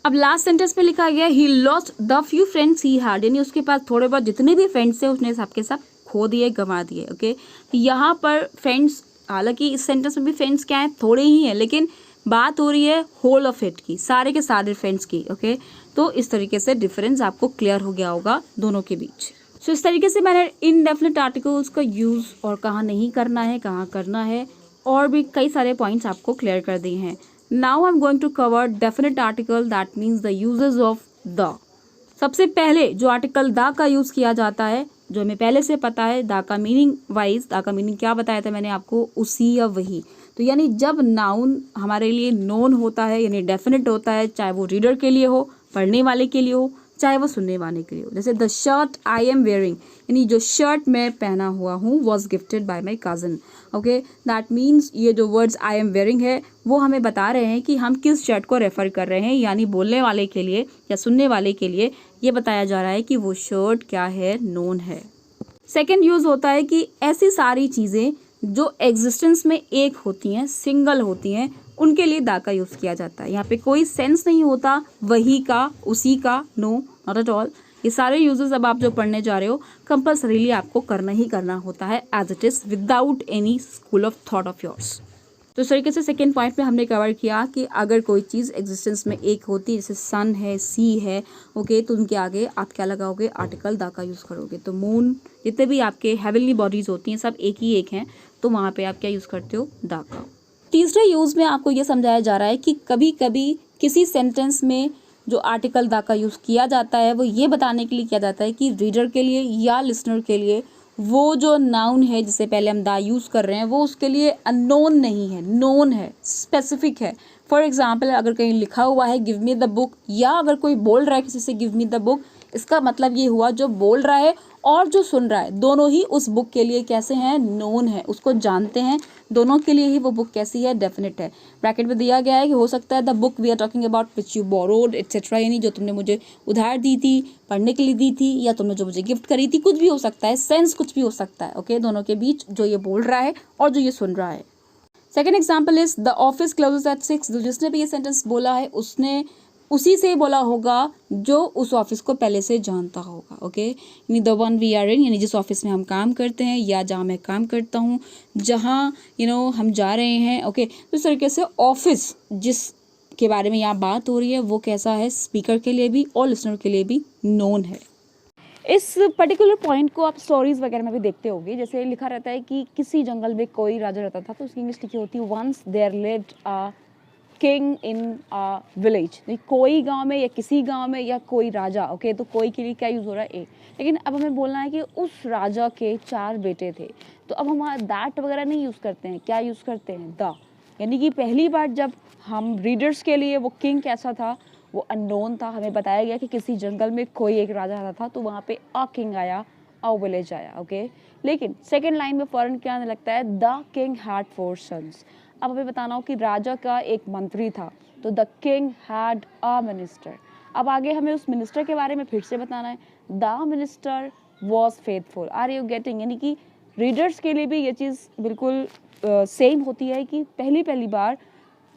अब लास्ट सेंटेंस में लिखा गया he lost the few friends he had, यानी उसके पास थोड़े बहुत जितने भी फ्रेंड्स थे उसने सबके सब खो दिए, गंवा दिए। ओके, यहाँ पर फ्रेंड्स, हालांकि इस सेंटेंस में भी फ्रेंड्स क्या है, थोड़े ही हैं, लेकिन बात हो रही है होल ऑफ इट की, सारे के सारे फ्रेंड्स की। ओके, तो इस तरीके से डिफरेंस आपको क्लियर हो गया होगा दोनों के बीच। सो इस तरीके से मैंने इनडेफिनिट आर्टिकल्स का यूज़ और कहाँ नहीं करना है, कहाँ करना है, और भी कई सारे पॉइंट्स आपको क्लियर कर दिए हैं। Now I am going to cover definite article, that means the uses of the. सबसे पहले जो आर्टिकल द का यूज़ किया जाता है, जो हमें पहले से पता है, द का मीनिंग वाइज, द का मीनिंग क्या बताया था मैंने आपको, उसी या वही। तो यानी जब नाउन हमारे लिए नोन होता है, यानी डेफिनेट होता है, चाहे वो रीडर के लिए हो, पढ़ने वाले के लिए हो, चाहे वो सुनने वाले के लिए हो। जैसे the shirt I am wearing, यानी जो शर्ट मैं पहना हुआ हूँ, was gifted bye my cousin. Okay, that means ये जो वर्ड्स आई एम वेयरिंग है वो हमें बता रहे हैं कि हम किस शर्ट को रेफर कर रहे हैं, यानी बोलने वाले के लिए या सुनने वाले के लिए ये बताया जा रहा है कि वो शर्ट क्या है, नोन है। सेकेंड यूज़ होता है कि ऐसी सारी चीज़ें जो एग्जिस्टेंस में एक होती हैं, सिंगल होती हैं, उनके लिए दा का यूज़ किया जाता है। यहाँ पे कोई सेंस नहीं होता वही का, उसी का, नो नॉट एट ऑल। ये सारे यूजेस अब आप जो पढ़ने जा रहे हो कंपल्सरीली आपको करना ही करना होता है as it is, without any school of thought of yours. तो इस तरीके से सेकेंड पॉइंट में हमने कवर किया कि अगर कोई चीज़ एग्जिस्टेंस में एक होती है, जैसे सन है, सी है, ओके, तो उनके आगे आप क्या लगाओगे, आर्टिकल दा का यूज़ करोगे। तो मून, जितने भी आपके हेवनली बॉडीज होती हैं सब एक ही एक हैं, तो वहाँ पे आप क्या यूज़ करते हो, दा का। तीसरे यूज़ में आपको ये समझाया जा रहा है कि कभी कभी किसी सेंटेंस में जो आर्टिकल दा का यूज़ किया जाता है वो ये बताने के लिए किया जाता है कि रीडर के लिए या लिसनर के लिए वो जो नाउन है जिससे पहले हम दा यूज़ कर रहे हैं वो उसके लिए अननोन नहीं है, नोन है, स्पेसिफिक है। फॉर एग्जाम्पल, अगर कहीं लिखा हुआ है गिव मी द बुक, या अगर कोई बोल रहा है किसी से गिव मी द बुक, इसका मतलब ये हुआ जो बोल रहा है और जो सुन रहा है दोनों ही उस बुक के लिए कैसे हैं, नोन है, उसको जानते हैं, दोनों के लिए ही वो बुक कैसी है, डेफिनेट है। ब्रैकेट में दिया गया है कि हो सकता है the book we are talking about which you borrowed etcetera, यानी जो तुमने मुझे उधार दी थी, पढ़ने के लिए दी थी, या तुमने जो मुझे गिफ्ट करी थी, कुछ भी हो सकता है, सेंस कुछ भी हो सकता है। ओके, दोनों के बीच जो ये बोल रहा है और जो ये सुन रहा है। Second example is the office closes at 6, जिसने भी ये सेंटेंस बोला है उसने उसी से बोला होगा जो उस ऑफिस को पहले से जानता होगा। ओके, यानी the one we are in, यानी जिस ऑफिस में हम काम करते हैं या जहाँ मैं काम करता हूँ, जहाँ हम जा रहे हैं। ओके, तो इस तरीके से ऑफिस जिस के बारे में यहाँ बात हो रही है वो कैसा है, स्पीकर के लिए भी और लिसनर के लिए भी नोन है। इस पर्टिकुलर पॉइंट को आप स्टोरीज वगैरह में भी देखते होंगे, जैसे लिखा रहता है कि किसी जंगल में कोई राजा रहता था, तो उसकी इंग्लिश लिखी होती है once there lived a king in a village. कोई गांव में या किसी गांव में या कोई राजा। ओके, तो कोई के लिए क्या यूज़ हो रहा है, ए। लेकिन अब हमें बोलना है कि उस राजा के 4 बेटे थे, तो अब हम दैट वगैरह नहीं यूज़ करते हैं, क्या यूज़ करते हैं, द। यानी कि पहली बार जब हम रीडर्स के लिए वो किंग कैसा था, वो अननोन था, हमें बताया गया कि किसी जंगल में कोई एक राजा रहता था, तो वहाँ पे अ किंग आया, अ विलेज आया। ओके, लेकिन सेकेंड लाइन में फ़ौरन क्या आने लगता है, द किंग हैड 4 सन्स। अब हमें बताना हो कि राजा का एक मंत्री था, तो the king had a minister. अब आगे हमें उस मिनिस्टर के बारे में फिर से बताना है, the minister was faithful. Are you getting? यानी कि रीडर्स के लिए भी ये चीज़ बिल्कुल सेम होती है कि पहली बार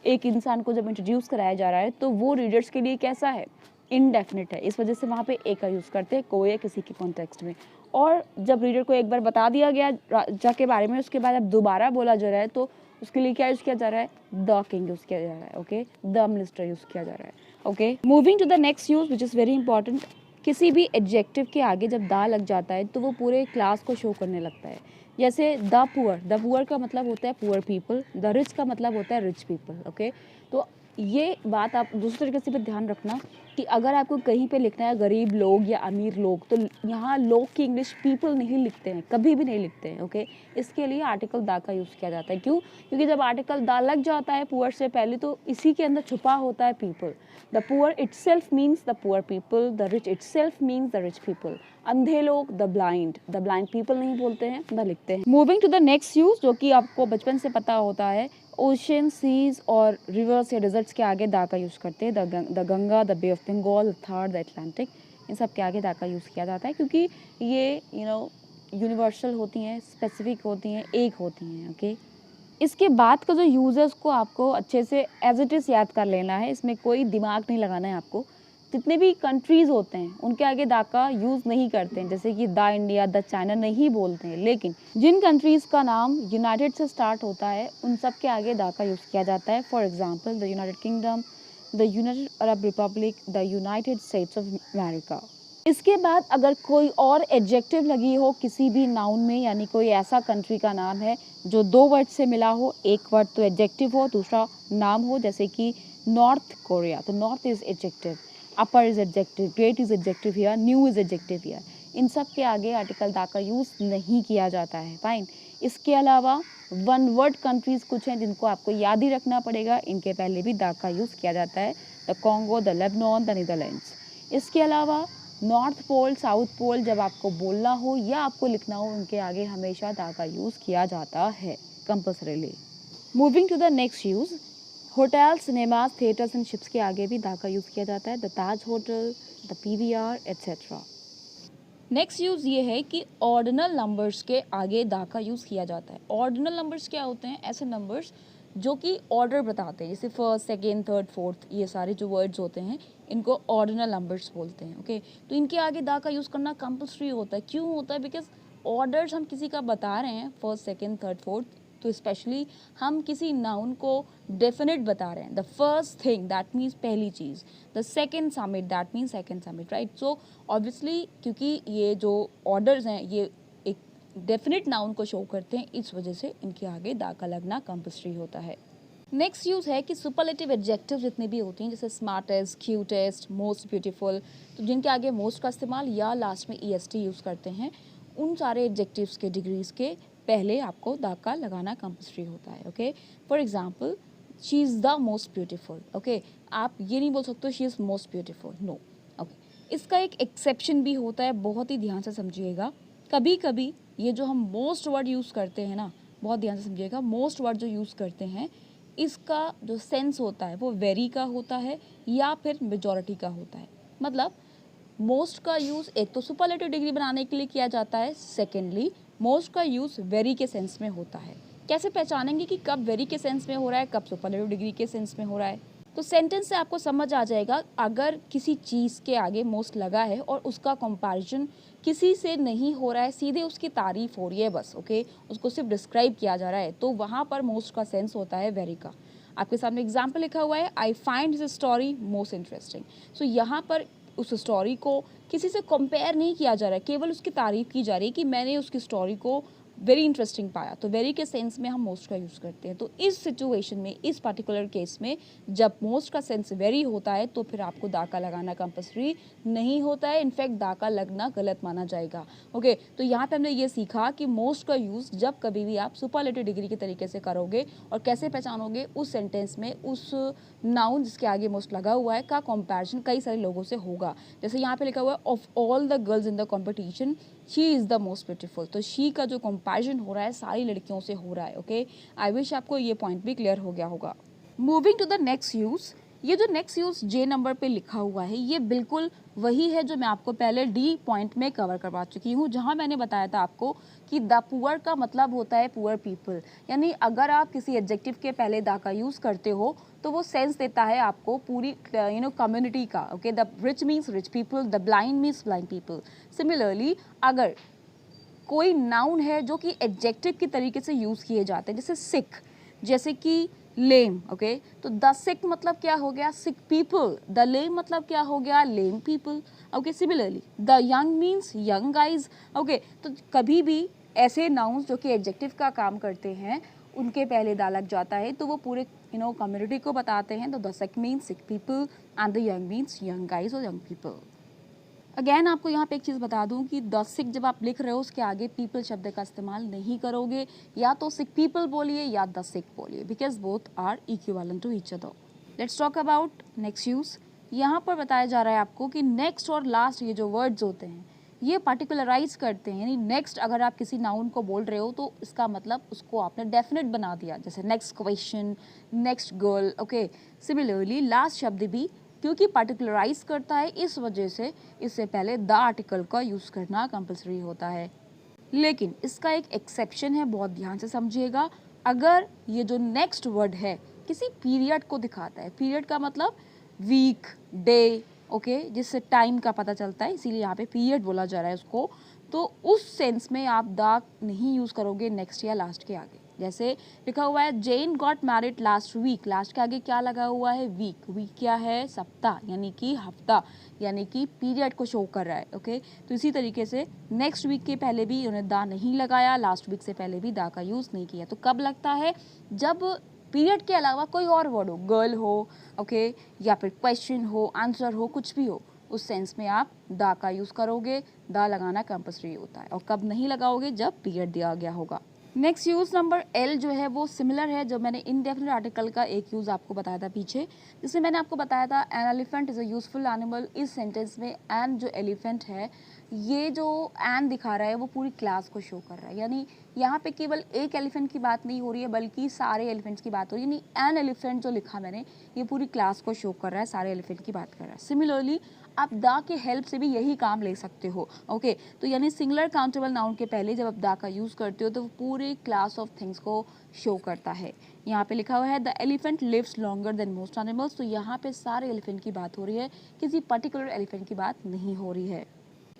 एक इंसान को जब इंट्रोड्यूस कराया जा रहा है तो वो रीडर्स के लिए कैसा है, इनडेफिनिट है। इस वजह से वहाँ पे ए का यूज़ करते हैं कोई या किसी के कॉन्टेक्स्ट में। और जब रीडर को एक बार बता दिया गया राजा के बारे में, उसके बाद अब दोबारा बोला जा रहा है, तो उसके लिए क्या यूज़ किया जा रहा है, द किंग यूज़ किया जा रहा है। ओके, द मिनिस्टर यूज़ किया जा रहा है। Okay, moving to the next use which is very important. किसी भी एडजेक्टिव के आगे जब दा लग जाता है तो वो पूरे क्लास को शो करने लगता है। जैसे द पुअर का मतलब होता है पुअर पीपल, द रिच का मतलब होता है रिच पीपल। ओके, तो ये बात आप दूसरे तरीके से भी ध्यान रखना कि अगर आपको कहीं पे लिखना है गरीब लोग या अमीर लोग, तो यहाँ लोग की इंग्लिश पीपल नहीं लिखते हैं, कभी भी नहीं लिखते हैं। ओके, इसके लिए आर्टिकल दा का यूज़ किया जाता है। क्यों? क्योंकि जब आर्टिकल दा लग जाता है पुअर से पहले, तो इसी के अंदर छुपा होता है people. The poor itself means the poor people, the rich itself means the rich people. अंधे लोग द ब्लाइंड पीपल नहीं बोलते हैं, न लिखते हैं। Moving to the next use, जो कि आपको बचपन से पता होता है, ओशन, सीज और रिवर्स या डिजर्ट्स के आगे दा का यूज़ करते हैं। The Ganga, the bay of Bengal, the Thar, the Atlantic, इन सब के आगे दा का यूज़ किया जाता है क्योंकि ये यूनिवर्सल होती हैं, स्पेसिफिक होती हैं, एक होती हैं। ओके, इसके बाद का जो यूज़ है उसको आपको अच्छे से एज इट इज़ याद कर लेना है, इसमें कोई दिमाग नहीं लगाना है आपको। जितने भी कंट्रीज़ होते हैं उनके आगे दा का यूज़ नहीं करते हैं, जैसे कि द इंडिया, द चाइना नहीं बोलते हैं, लेकिन जिन कंट्रीज़ का नाम यूनाइटेड से स्टार्ट होता है उन सब के आगे दा का यूज़ किया जाता है। For example the United kingdom, the United Arab Republic, the United states of America. इसके बाद अगर कोई और एडजेक्टिव लगी हो किसी भी नाउन में, यानी कोई ऐसा कंट्री का नाम है जो दो वर्ड से मिला हो, एक वर्ड तो एडजेक्टिव हो, दूसरा नाम हो, जैसे कि नॉर्थ कोरिया, तो north is adjective, upper is adjective, great is adjective here, new is adjective here, इन सब के आगे आर्टिकल दा का यूज़ नहीं किया जाता है। फाइन। इसके अलावा वन वर्ड कंट्रीज कुछ हैं जिनको आपको याद ही रखना पड़ेगा, इनके पहले भी दा का यूज़ किया जाता है, the Congo, the Lebanon, the Netherlands. इसके अलावा नॉर्थ पोल, साउथ पोल जब आपको बोलना हो या आपको लिखना हो, उनके आगे हमेशा दा का यूज़ किया जाता है compulsorily. Moving to the next use, hotels, cinemas, theatres and ships के आगे भी दा का यूज़ किया जाता है, the Taj hotel, the PVR etcetera. Next use ये है कि ऑर्डिनल नंबर्स के आगे दा का यूज़ किया जाता है। ऑर्डिनल नंबर्स क्या होते हैं? ऐसे नंबर्स जो कि ऑर्डर बताते हैं, जैसे फर्स्ट, सेकेंड, थर्ड, फोर्थ, ये सारे जो वर्ड्स होते हैं इनको ऑर्डिनल नंबर्स बोलते हैं। ओके, तो इनके आगे दा का यूज़ करना कंपल्सरी होता है। क्यों होता है? बिकॉज ऑर्डर्स हम किसी का बता रहे हैं, फर्स्ट, सेकेंड, थर्ड, फोर्थ, तो स्पेशली हम किसी नाउन को डेफिनेट बता रहे हैं। The first thing that means पहली चीज़, the second summit that means second summit, right. So obviously क्योंकि ये जो ऑर्डर्स हैं ये एक डेफिनेट नाउन को शो करते हैं, इस वजह से इनके आगे दा का लगना कंपल्सरी होता है। नेक्स्ट यूज़ है कि सुपरलेटिव एडजेक्टिव जितने भी होती हैं, जैसे स्मार्टेस्ट, क्यूटेस्ट, मोस्ट ब्यूटीफुल, तो जिनके आगे मोस्ट का इस्तेमाल या लास्ट में EST यूज़ करते हैं, उन सारे एडजेक्टिव्स के डिग्रीज के पहले आपको दा का लगाना कंपल्सरी होता है। Okay, for example she is the most beautiful. Okay, आप ये नहीं बोल सकते she is most beautiful, no. Okay, इसका एक एक्सेप्शन भी होता है, बहुत ही ध्यान से समझिएगा। कभी कभी ये जो हम मोस्ट वर्ड यूज़ करते हैं ना, बहुत ध्यान से समझिएगा, मोस्ट वर्ड जो यूज़ करते हैं इसका जो सेंस होता है वो वेरी का होता है या फिर मेजॉरिटी का होता है। मतलब मोस्ट का यूज़ एक तो सुपरलेटिव डिग्री बनाने के लिए किया जाता है, सेकेंडली मोस्ट का यूज़ वेरी के सेंस में होता है। कैसे पहचानेंगे कि कब वेरी के सेंस में हो रहा है, कब सुपरलेटिव डिग्री के सेंस में हो रहा है? तो सेंटेंस से आपको समझ आ जाएगा, अगर किसी चीज़ के आगे मोस्ट लगा है और उसका कंपैरिजन किसी से नहीं हो रहा है, सीधे उसकी तारीफ हो रही है बस, ओके, उसको सिर्फ डिस्क्राइब किया जा रहा है, तो वहाँ पर मोस्ट का सेंस होता है वेरी का। आपके सामने एग्जाम्पल लिखा हुआ है, I find this story most interesting. So यहाँ पर उस स्टोरी को किसी से कंपेयर नहीं किया जा रहा है, केवल उसकी तारीफ की जा रही है कि मैंने उसकी स्टोरी को वेरी इंटरेस्टिंग पाया, तो वेरी के सेंस में हम मोस्ट का यूज़ करते हैं। तो इस सिचुएशन में, इस पर्टिकुलर केस में जब मोस्ट का सेंस वेरी होता है तो फिर आपको दा का लगाना कंपल्सरी नहीं होता है, इनफैक्ट दा का लगना गलत माना जाएगा। ओके, तो यहाँ पे हमने ये सीखा कि मोस्ट का यूज़ जब कभी भी आप सुपरलेटिव डिग्री के तरीके से करोगे और कैसे पहचानोगे, उस सेंटेंस में उस नाउन जिसके आगे मोस्ट लगा हुआ है का कंपैरिजन कई सारे लोगों से होगा। जैसे यहाँ पे लिखा हुआ है, of all the girls in the competition she is the most beautiful, तो शी का जो कंपैरिजन हो रहा है सारी लड़कियों से हो रहा है। ओके, आई विश आपको ये पॉइंट भी क्लियर हो गया होगा। Moving to the next use, ये जो नेक्स्ट यूज़ जे नंबर पे लिखा हुआ है ये बिल्कुल वही है जो मैं आपको पहले डी पॉइंट में कवर करवा चुकी हूँ, जहाँ मैंने बताया था आपको कि द पुअर का मतलब होता है पुअर पीपल। यानी अगर आप किसी एडजेक्टिव के पहले द का यूज़ करते हो तो वो सेंस देता है आपको पूरी कम्युनिटी का। Okay, the rich means rich people, the blind means blind people. Similarly अगर कोई नाउन है जो कि एडजेक्टिव की तरीके से यूज़ किए जाते हैं, जैसे सिक, जैसे कि लेम, ओके, तो द सिक मतलब क्या हो गया, सिक पीपल, द लेम मतलब क्या हो गया, lame people. Okay, similarly the young means young guys. Okay, तो कभी भी ऐसे नाउन्स जो कि एडजेक्टिव का काम करते हैं उनके पहले दा लग जाता है तो वो पूरे कम्युनिटी को बताते हैं। तो the sick means sick people and the young means young guys और यंग पीपल। अगेन आपको यहाँ पे एक चीज़ बता दूँ कि द सिक जब आप लिख रहे हो उसके आगे पीपल शब्द का इस्तेमाल नहीं करोगे, या तो सिक पीपल बोलिए या द सिक बोलिए, because both are equivalent to each other. Let's talk about next use. यहाँ पर बताया जा रहा है आपको कि नेक्स्ट और लास्ट ये जो वर्ड्स होते हैं ये पार्टिकुलराइज करते हैं, यानी नेक्स्ट अगर आप किसी नाउन को बोल रहे हो तो इसका मतलब उसको आपने डेफिनेट बना दिया, जैसे next question, next girl, okay. Similarly last शब्द भी क्योंकि पार्टिकुलराइज करता है, इस वजह से इससे पहले द आर्टिकल का यूज़ करना कंपलसरी होता है। लेकिन इसका एक एक्सेप्शन है, बहुत ध्यान से समझिएगा। अगर ये जो नेक्स्ट वर्ड है किसी पीरियड को दिखाता है, पीरियड का मतलब वीक, डे, ओके, जिससे टाइम का पता चलता है, इसीलिए यहाँ पे पीरियड बोला जा रहा है उसको, तो उस सेंस में आप द नहीं यूज़ करोगे नेक्स्ट या लास्ट के आगे। जैसे लिखा हुआ है Jane got married last week, last के आगे क्या लगा हुआ है? वीक। वीक क्या है? सप्ताह, यानी कि हफ्ता, यानी कि पीरियड को शो कर रहा है, ओके। तो इसी तरीके से नेक्स्ट वीक के पहले भी उन्होंने दा नहीं लगाया, लास्ट वीक से पहले भी दा का यूज़ नहीं किया। तो कब लगता है? जब पीरियड के अलावा कोई और वर्ड हो, गर्ल हो, ओके, या फिर क्वेश्चन हो, आंसर हो, कुछ भी हो, उस सेंस में आप दा का यूज़ करोगे। दा लगाना कंपल्सरी होता है। और कब नहीं लगाओगे? जब पीरियड दिया गया होगा। नेक्स्ट यूज़ नंबर एल जो है वो सिमिलर है, जो मैंने इनडेफिनिट आर्टिकल का एक यूज़ आपको बताया था पीछे, जिसमें मैंने आपको बताया था an elephant is a useful animal. इस सेंटेंस में एन जो एलिफेंट है, ये जो एन दिखा रहा है वो पूरी क्लास को शो कर रहा है, यानी यहाँ पे केवल एक एलिफेंट की बात नहीं हो रही है बल्कि सारे एलिफेंट्स की बात हो रही है। यानी एन एलिफेंट जो लिखा मैंने, ये पूरी क्लास को शो कर रहा है, सारे एलिफेंट की बात कर रहा है। सिमिलरली आप दा के हेल्प से भी यही काम ले सकते हो, ओके। तो यानी सिंगुलर काउंटेबल नाउन के पहले जब आप दा का यूज़ करते हो तो वो पूरे क्लास ऑफ थिंग्स को शो करता है। यहाँ पे लिखा हुआ है the elephant lives longer than most animals, तो यहाँ पे सारे एलिफेंट की बात हो रही है, किसी पर्टिकुलर एलिफेंट की बात नहीं हो रही है।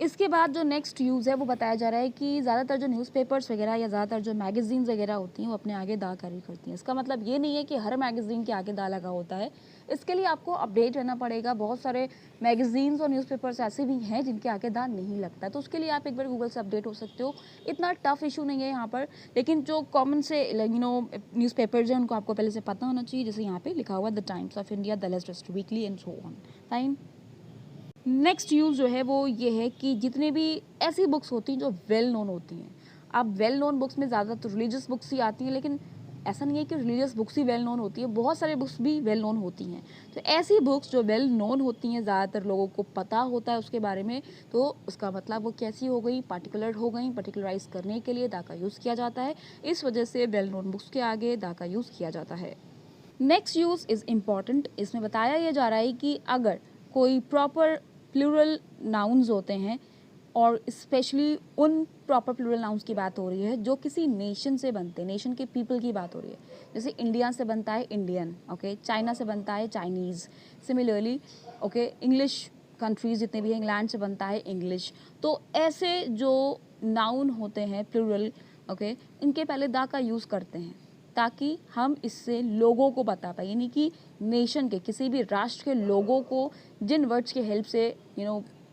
इसके बाद जो नेक्स्ट यूज़ है वो बताया जा रहा है कि ज़्यादातर जो न्यूज़पेपर्स वगैरह या ज़्यादातर जो मैगज़ीन्स वगैरह होती हैं वो अपने आगे दा कैरी करती हैं। इसका मतलब ये नहीं है कि हर मैगज़ीन के आगे दा लगा होता है। इसके लिए आपको अपडेट रहना पड़ेगा। बहुत सारे मैगज़ीन्स और न्यूज़पेपर्स ऐसे भी हैं जिनके आगे दा नहीं लगता, तो उसके लिए आप एक बार गूगल से अपडेट हो सकते हो। इतना टफ इशू नहीं है यहाँ पर, लेकिन जो कॉमन से न्यूज़पेपर्स हैं उनको आपको पहले से पता होना चाहिए। जैसे यहाँ पे लिखा हुआ the times of India, the latest weekly and so on. Fine. Next use जो है वो ये है कि जितने भी ऐसी बुक्स होती हैं जो वेल नोन होती हैं, अब वेल नोन बुक्स में ज़्यादातर रिलीजियस बुक्स ही आती हैं, लेकिन ऐसा नहीं है कि रिलीजियस बुक्स ही वेल नोन होती है, बहुत सारे बुक्स भी वेल नोन होती हैं। तो ऐसी बुक्स जो वेल नोन होती हैं, ज़्यादातर लोगों को पता होता है उसके बारे में, तो उसका मतलब वो कैसी हो गई? पार्टिकुलर हो गई। पर्टिकुलराइज करने के लिए दा का यूज़ किया जाता है, इस वजह से वेल नोन बुक्स के आगे दा का यूज़ किया जाता है। Next use is important. इसमें बताया ये जा रहा है कि अगर कोई प्रॉपर प्लूरल नाउन्स होते हैं, और स्पेशली उन प्रॉपर प्लूरल नाउन्स की बात हो रही है जो किसी नेशन से बनते हैं, नेशन के पीपल की बात हो रही है। जैसे इंडिया से बनता है इंडियन, ओके, चाइना से बनता है Chinese, similarly okay, English countries जितने भी हैं, इंग्लैंड से बनता है इंग्लिश। तो ऐसे जो नाउन होते हैं प्लूरल, ओके, इनके पहले दा का यूज़ करते हैं ताकि हम इससे लोगों को बता पाए, यानी कि नेशन के किसी भी राष्ट्र के लोगों को जिन वर्ड्स की हेल्प से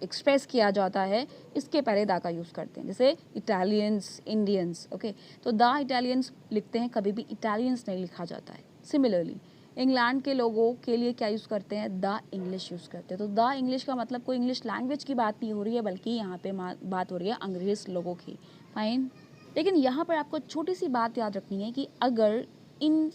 एक्सप्रेस किया जाता है, इसके पहले दा का यूज़ करते हैं। जैसे इटालियंस, इंडियंस, ओके, तो दा इटालियंस लिखते हैं, कभी भी इटालियंस नहीं लिखा जाता है। सिमिलरली इंग्लैंड के लोगों के लिए क्या यूज़ करते हैं? द इंग्लिश यूज़ करते हैं। तो द इंग्लिश का मतलब कोई इंग्लिश लैंग्वेज की बात नहीं हो रही है, बल्कि यहाँ पे बात हो रही है अंग्रेज लोगों की। फाइन। लेकिन यहाँ पर आपको छोटी सी बात याद रखनी है कि अगर इन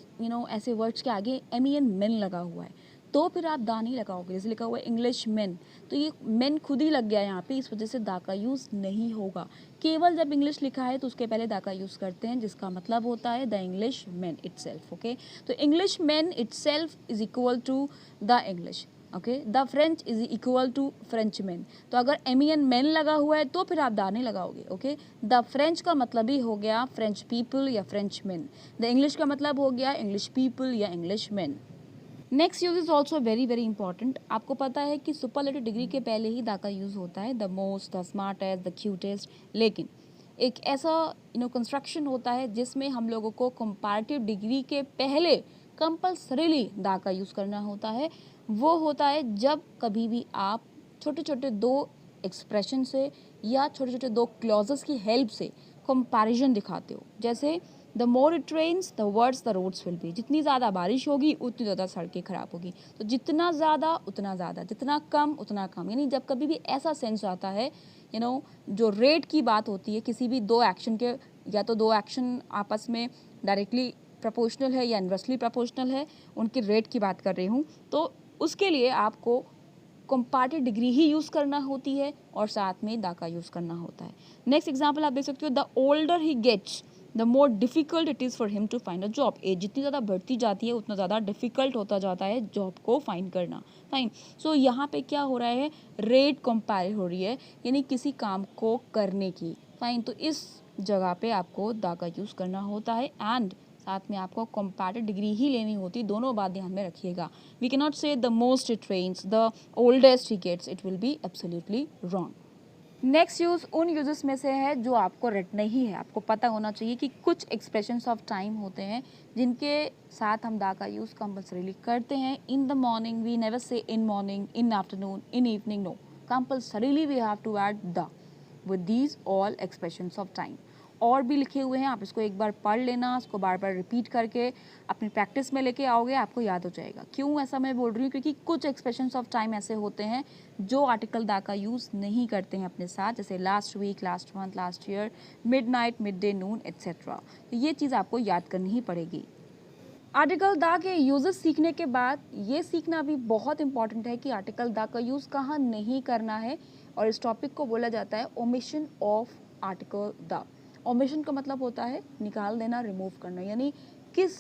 ऐसे वर्ड्स के आगे MEN लगा हुआ है तो फिर आप दा नहीं लगाओगे। जैसे लिखा हुआ है इंग्लिश मैन, तो ये मैन खुद ही लग गया यहाँ पे, इस वजह से दा का यूज़ नहीं होगा। केवल जब इंग्लिश लिखा है तो उसके पहले दा का यूज़ करते हैं, जिसका मतलब होता है the English man itself, okay. तो English man itself is equal to the English, okay. The French is equal to French man. तो अगर MEN लगा हुआ है तो फिर आप दा नहीं लगाओगे, ओके। द फ्रेंच का मतलब ही हो गया फ्रेंच पीपल या फ्रेंच मैन। द इंग्लिश का मतलब हो गया इंग्लिश पीपल या English man. Next use is also very very important. आपको पता है कि सुपरलेटिव डिग्री के पहले ही दा का यूज़ होता है, the most, the smartest, the cutest. लेकिन एक ऐसा कंस्ट्रक्शन होता है जिसमें हम लोगों को कंपैरेटिव डिग्री के पहले कंपल्सरीली दा का यूज़ करना होता है। वो होता है जब कभी भी आप छोटे छोटे दो एक्सप्रेशन से या छोटे छोटे दो क्लॉजेस की हेल्प से कंपैरिजन दिखाते हो। जैसे the more it rains the words the roads will be, जितनी ज़्यादा बारिश होगी उतनी ज़्यादा सड़कें खराब होगी। तो जितना ज़्यादा उतना ज़्यादा, जितना कम उतना कम। यानी जब कभी भी ऐसा सेंस आता है जो रेट की बात होती है किसी भी दो एक्शन के, या तो दो एक्शन आपस में डायरेक्टली प्रोपोर्शनल है या इनवर्सली प्रोपोर्शनल है, उनकी रेट की बात कर रही हूँ, तो उसके लिए आपको कंपैरेटिव डिग्री ही यूज़ करना होती है और साथ में दा का यूज़ करना होता है। नेक्स्ट एग्जाम्पल आप देख सकते हो, the older he gets the more difficult it is for him to find a job. As जितनी ज़्यादा बढ़ती जाती है उतना ज़्यादा डिफ़िकल्ट होता जाता है जॉब को फाइंड करना। फाइन, सो यहाँ पे क्या हो रहा है, रेट कंपेयर हो रही है, यानी किसी काम को करने की। फाइन, तो इस जगह पे आपको दा का यूज़ करना होता है एंड साथ में आपको कंपैरेटिव डिग्री ही लेनी होती है। दोनों बात ध्यान में रखिएगा। We can not say the most it trains, the oldest he gets, it will be absolutely wrong. Next use उन यूजेस में से है जो आपको रटना ही है। आपको पता होना चाहिए कि कुछ एक्सप्रेशंस ऑफ टाइम होते हैं जिनके साथ हम दा का यूज़ कंपल्सरीली करते हैं। In the morning we never say in morning, in afternoon, in evening, no, compulsorily we have to add the with these all expressions of time. और भी लिखे हुए हैं, आप इसको एक बार पढ़ लेना, इसको बार बार रिपीट करके अपनी प्रैक्टिस में लेके आओगे, आपको याद हो जाएगा। क्यों ऐसा मैं बोल रही हूँ, क्योंकि कुछ एक्सप्रेशंस ऑफ टाइम ऐसे होते हैं जो आर्टिकल दा का यूज़ नहीं करते हैं अपने साथ, जैसे last week, last month, last year, midnight, midday, noon, etcetera. तो ये चीज़ आपको याद करनी ही पड़ेगी। आर्टिकल दा के यूजेस सीखने के बाद ये सीखना भी बहुत इंपॉर्टेंट है कि आर्टिकल दा का यूज़ कहाँ नहीं करना है, और इस टॉपिक को बोला जाता है ओमिशन ऑफ आर्टिकल दा। ओमिशन का मतलब होता है निकाल देना, रिमूव करना, यानी किस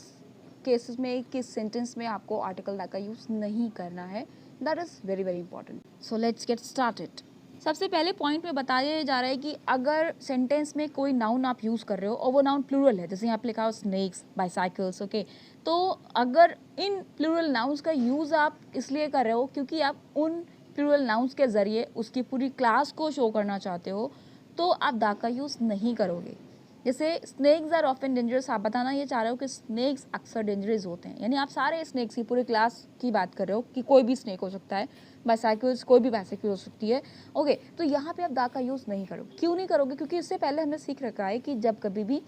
केसेस में, किस सेंटेंस में आपको आर्टिकल दा का यूज़ नहीं करना है। That is very very important. So let's get started. सबसे पहले पॉइंट में बताया जा रहा है कि अगर सेंटेंस में कोई नाउन आप यूज़ कर रहे हो और वो नाउन प्लूरल है, जैसे यहाँ पे लिखा हो स्नेक्स, बाइसाइकिल्स, ओके, तो अगर इन प्लूरल नाउन्स का यूज़ आप इसलिए कर रहे हो क्योंकि आप उन प्लूरल नाउन्स के ज़रिए उसकी पूरी क्लास को शो करना चाहते हो, तो आप दा का यूज़ नहीं करोगे। जैसे स्नेक्स आर ऑफन डेंजरस, आप बताना ये चाह रहे हो कि स्नेक्स अक्सर डेंजरस होते हैं, यानी आप सारे स्नेक्स की पूरी क्लास की बात कर रहे हो कि कोई भी स्नेक हो सकता है, बाइसाइकिल्स, कोई भी बाइसाइकिल हो सकती है, ओके। तो यहाँ पे आप दा का यूज़ नहीं करोगे। क्यों नहीं करोगे? क्योंकि इससे पहले हमने सीख रखा है कि जब कभी भी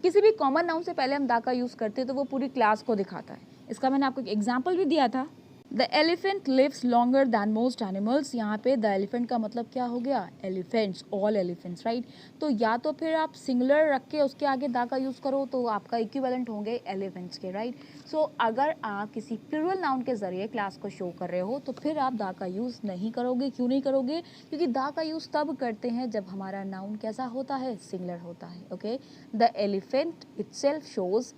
किसी भी कॉमन नाउन से पहले हम दा का यूज़ करते हैं तो वो पूरी क्लास को दिखाता है। इसका मैंने आपको एक एग्जाम्पल भी दिया था, the elephant lives longer than most animals. यहाँ पे द एलिफेंट का मतलब क्या हो गया? Elephants, all elephants, right. तो या तो फिर आप सिंगुलर रख के उसके आगे दा का यूज़ करो तो आपका इक्विवेलेंट होंगे एलिफेंट्स के, राइट। सो अगर आप किसी प्लूरल नाउन के जरिए क्लास को शो कर रहे हो तो फिर आप दा का यूज़ नहीं करोगे। क्यों नहीं करोगे? क्योंकि दा का यूज़ तब करते हैं जब हमारा नाउन कैसा होता है? सिंगुलर होता है, okay. The elephant itself shows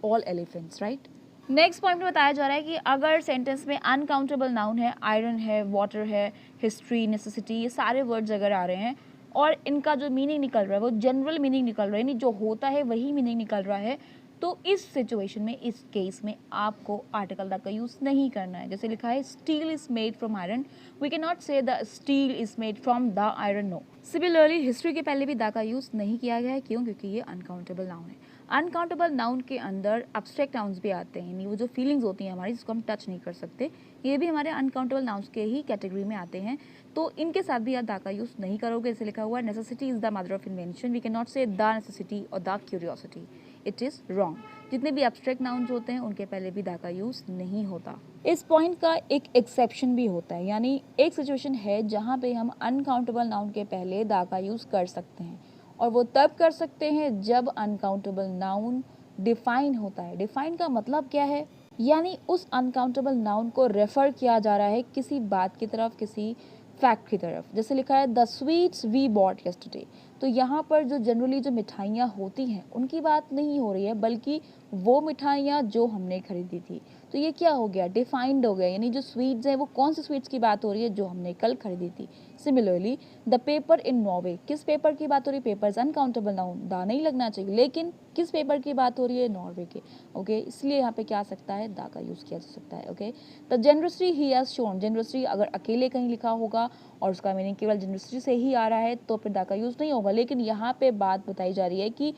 all elephants, right. Next point में बताया जा रहा है कि अगर सेंटेंस में अनकाउंटेबल नाउन है, आयरन है, वाटर है, हिस्ट्री, नेसेसिटी, ये सारे वर्ड्स अगर आ रहे हैं और इनका जो मीनिंग निकल रहा है वो जनरल मीनिंग निकल रहा है, यानी जो होता है वही मीनिंग निकल रहा है, तो इस सिचुएशन में, इस केस में आपको आर्टिकल दा का यूज़ नहीं करना है। जैसे लिखा है steel is made from iron, we can not say the steel is made from the iron, no. Similarly history के पहले भी दा का यूज़ नहीं किया गया है। क्यों? क्योंकि ये अनकाउंटेबल नाउन है। अनकाउंटेबल नाउन के अंदर अब्स्ट्रैक्ट नाउन्स भी आते हैं, यानी वो जो फीलिंग्स होती हैं हमारी, जिसको हम टच नहीं कर सकते, ये भी हमारे अनकाउंटेबल नाउन्स के ही कैटेगरी में आते हैं। तो इनके साथ भी आप दा का यूज़ नहीं करोगे। जैसे लिखा हुआ है necessity is the mother of invention, we can not say the necessity or the curiosity, it is wrong. जितने भी एब्स्ट्रैक्ट नाउन्स होते हैं उनके पहले भी दा का यूज़ नहीं होता। इस पॉइंट का एक एक्सेप्शन भी होता है, यानी एक सिचुएशन है जहाँ पे हम अनकाउंटेबल नाउन के पहले दा का यूज़ कर सकते हैं, और वो तब कर सकते हैं जब अनकाउंटेबल नाउन डिफाइन होता है। डिफाइन का मतलब क्या है? यानी उस अनकाउंटेबल नाउन को रेफर किया जा रहा है किसी बात की तरफ, किसी फैक्ट की तरफ। जैसे लिखा है the sweets we bought yesterday, तो यहाँ पर जो जनरली जो मिठाइयाँ होती हैं उनकी बात नहीं हो रही है, बल्कि वो मिठाइयाँ जो हमने खरीदी थी। तो ये क्या हो गया? डिफाइंड हो गया, यानी जो स्वीट्स हैं वो कौन सी स्वीट्स की बात हो रही है? जो हमने कल खरीदी थी। Similarly the paper in Norway, किस पेपर की बात हो रही है? पेपर्स अनकाउंटेबल नाउन, दा नहीं लगना चाहिए, लेकिन किस पेपर की बात हो रही है? नॉर्वे के, ओके। इसलिए यहाँ पे क्या आ सकता है? दा का यूज़ किया जा सकता है, okay. The generosity he has shown, generosity अगर अकेले कहीं लिखा होगा और उसका मीनिंग केवल जनरसी से ही आ रहा है तो फिर दा का यूज़ नहीं होगा। लेकिन यहाँ पे बात बताई जा रही है कि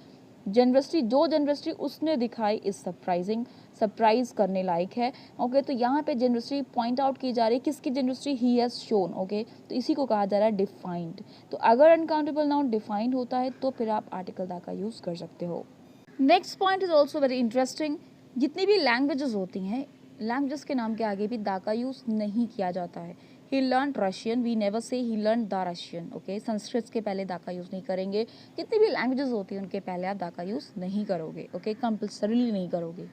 जनरसी, जो जनरसी उसने दिखाई इज सरप्राइजिंग, सरप्राइज करने लायक है, ओके। तो यहाँ पे जनरसी पॉइंट आउट की जा रही है, किसकी generosity? He has shown, okay. तो इसी को कहा जा रहा है डिफाइंड। तो अगर अनकाउंटेबल नाउन डिफाइंड होता है तो फिर आप आर्टिकल दा का यूज़ कर सकते हो। Next point is also very interesting. जितनी भी लैंग्वेजेस होती हैं, लैंग्वेजेस के नाम के आगे भी दा का यूज़ नहीं किया जाता है। He learn Russian, we never say he learn the Russian, okay. Sanskrit के पहले दा का यूज़ नहीं करेंगे। जितनी भी लैंग्वेजेस होती हैं उनके पहले आप दा का यूज़ नहीं करोगे, ओके, कंपल्सरीली नहीं करोगे।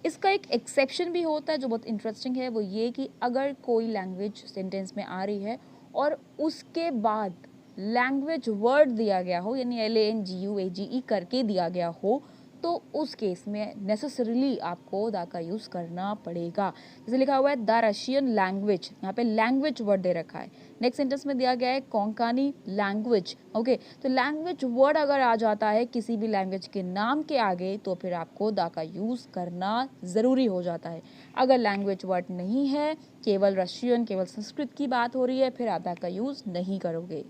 इसका एक एक्सेप्शन भी होता है जो बहुत इंटरेस्टिंग है, वो ये कि अगर कोई लैंग्वेज सेंटेंस में आ रही है और उसके बाद लैंग्वेज वर्ड दिया गया हो, यानी LANGUAGE करके दिया गया हो, तो उस केस में नेसेसरीली आपको द का यूज़ करना पड़ेगा। जैसे लिखा हुआ है द रशियन लैंग्वेज, यहाँ पे लैंग्वेज वर्ड दे रखा है। नेक्स्ट सेंटेंस में दिया गया है कोंकणी लैंग्वेज। ओके, तो लैंग्वेज वर्ड अगर आ जाता है किसी भी लैंग्वेज के नाम के आगे तो फिर आपको द का यूज़ करना ज़रूरी हो जाता है। अगर लैंग्वेज वर्ड नहीं है, केवल रशियन, केवल संस्कृत की बात हो रही है, फिर आप द का यूज़ नहीं करोगे।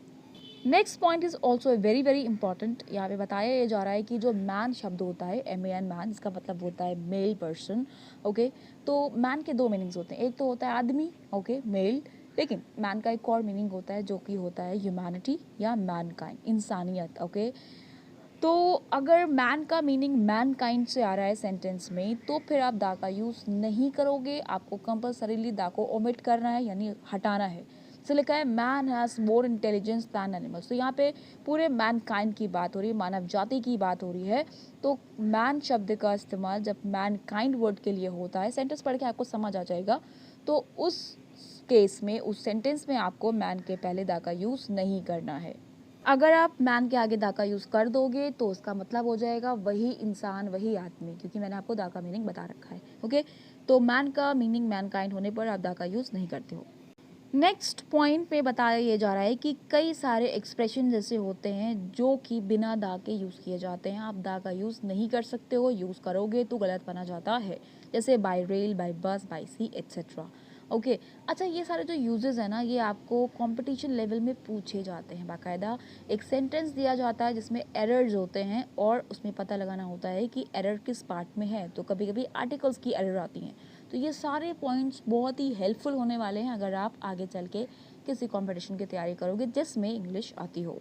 Next point is also very very important. यहाँ पे बताया जा रहा है कि जो मैन शब्द होता है, MAN मैन, इसका मतलब होता है मेल पर्सन। ओके, तो मैन के दो मीनिंग्स होते हैं, एक तो होता है आदमी, ओके, मेल, लेकिन मैन का एक और मीनिंग होता है जो कि होता है ह्यूमैनिटी या मैनकाइंड, इंसानियत। ओके, तो अगर मैन का मीनिंग मैनकाइंड से आ रहा है सेंटेंस में, तो फिर आप दा का यूज़ नहीं करोगे, आपको कंपल्सरीली दा को ओमिट करना है, यानी हटाना है। जैसे लिखा है man has more intelligence than animals, तो यहाँ पे पूरे मैनकाइंड की बात हो रही है, मानव जाति की बात हो रही है। तो मैन शब्द का इस्तेमाल जब मैनकाइंड वर्ड के लिए होता है, सेंटेंस पढ़ के आपको समझ आ जाएगा, तो उस केस में, उस सेंटेंस में आपको मैन के पहले दा का यूज़ नहीं करना है। अगर आप मैन के आगे दा का यूज़ कर दोगे तो उसका मतलब हो जाएगा वही इंसान, वही आदमी, क्योंकि मैंने आपको दा का मीनिंग बता रखा है। ओके, तो मैन का मीनिंग मैनकाइंड होने पर आप दा का यूज़ नहीं करते हो। नेक्स्ट पॉइंट पे बताया ये जा रहा है कि कई सारे एक्सप्रेशन जैसे होते हैं जो कि बिना दा के यूज़ किए जाते हैं, आप दा का यूज़ नहीं कर सकते हो, यूज़ करोगे तो गलत बना जाता है। जैसे bye rail, by bus, by C, etcetera. Okay, अच्छा, ये सारे जो यूजेस है ना, ये आपको कंपटीशन लेवल में पूछे जाते हैं। बाकायदा एक सेंटेंस दिया जाता है जिसमें एरर्स होते हैं और उसमें पता लगाना होता है कि एरर किस पार्ट में है। तो कभी कभी आर्टिकल्स की एरर आती हैं। तो ये सारे पॉइंट्स बहुत ही हेल्पफुल होने वाले हैं अगर आप आगे चल के किसी कंपटीशन की तैयारी करोगे जिसमें इंग्लिश आती हो।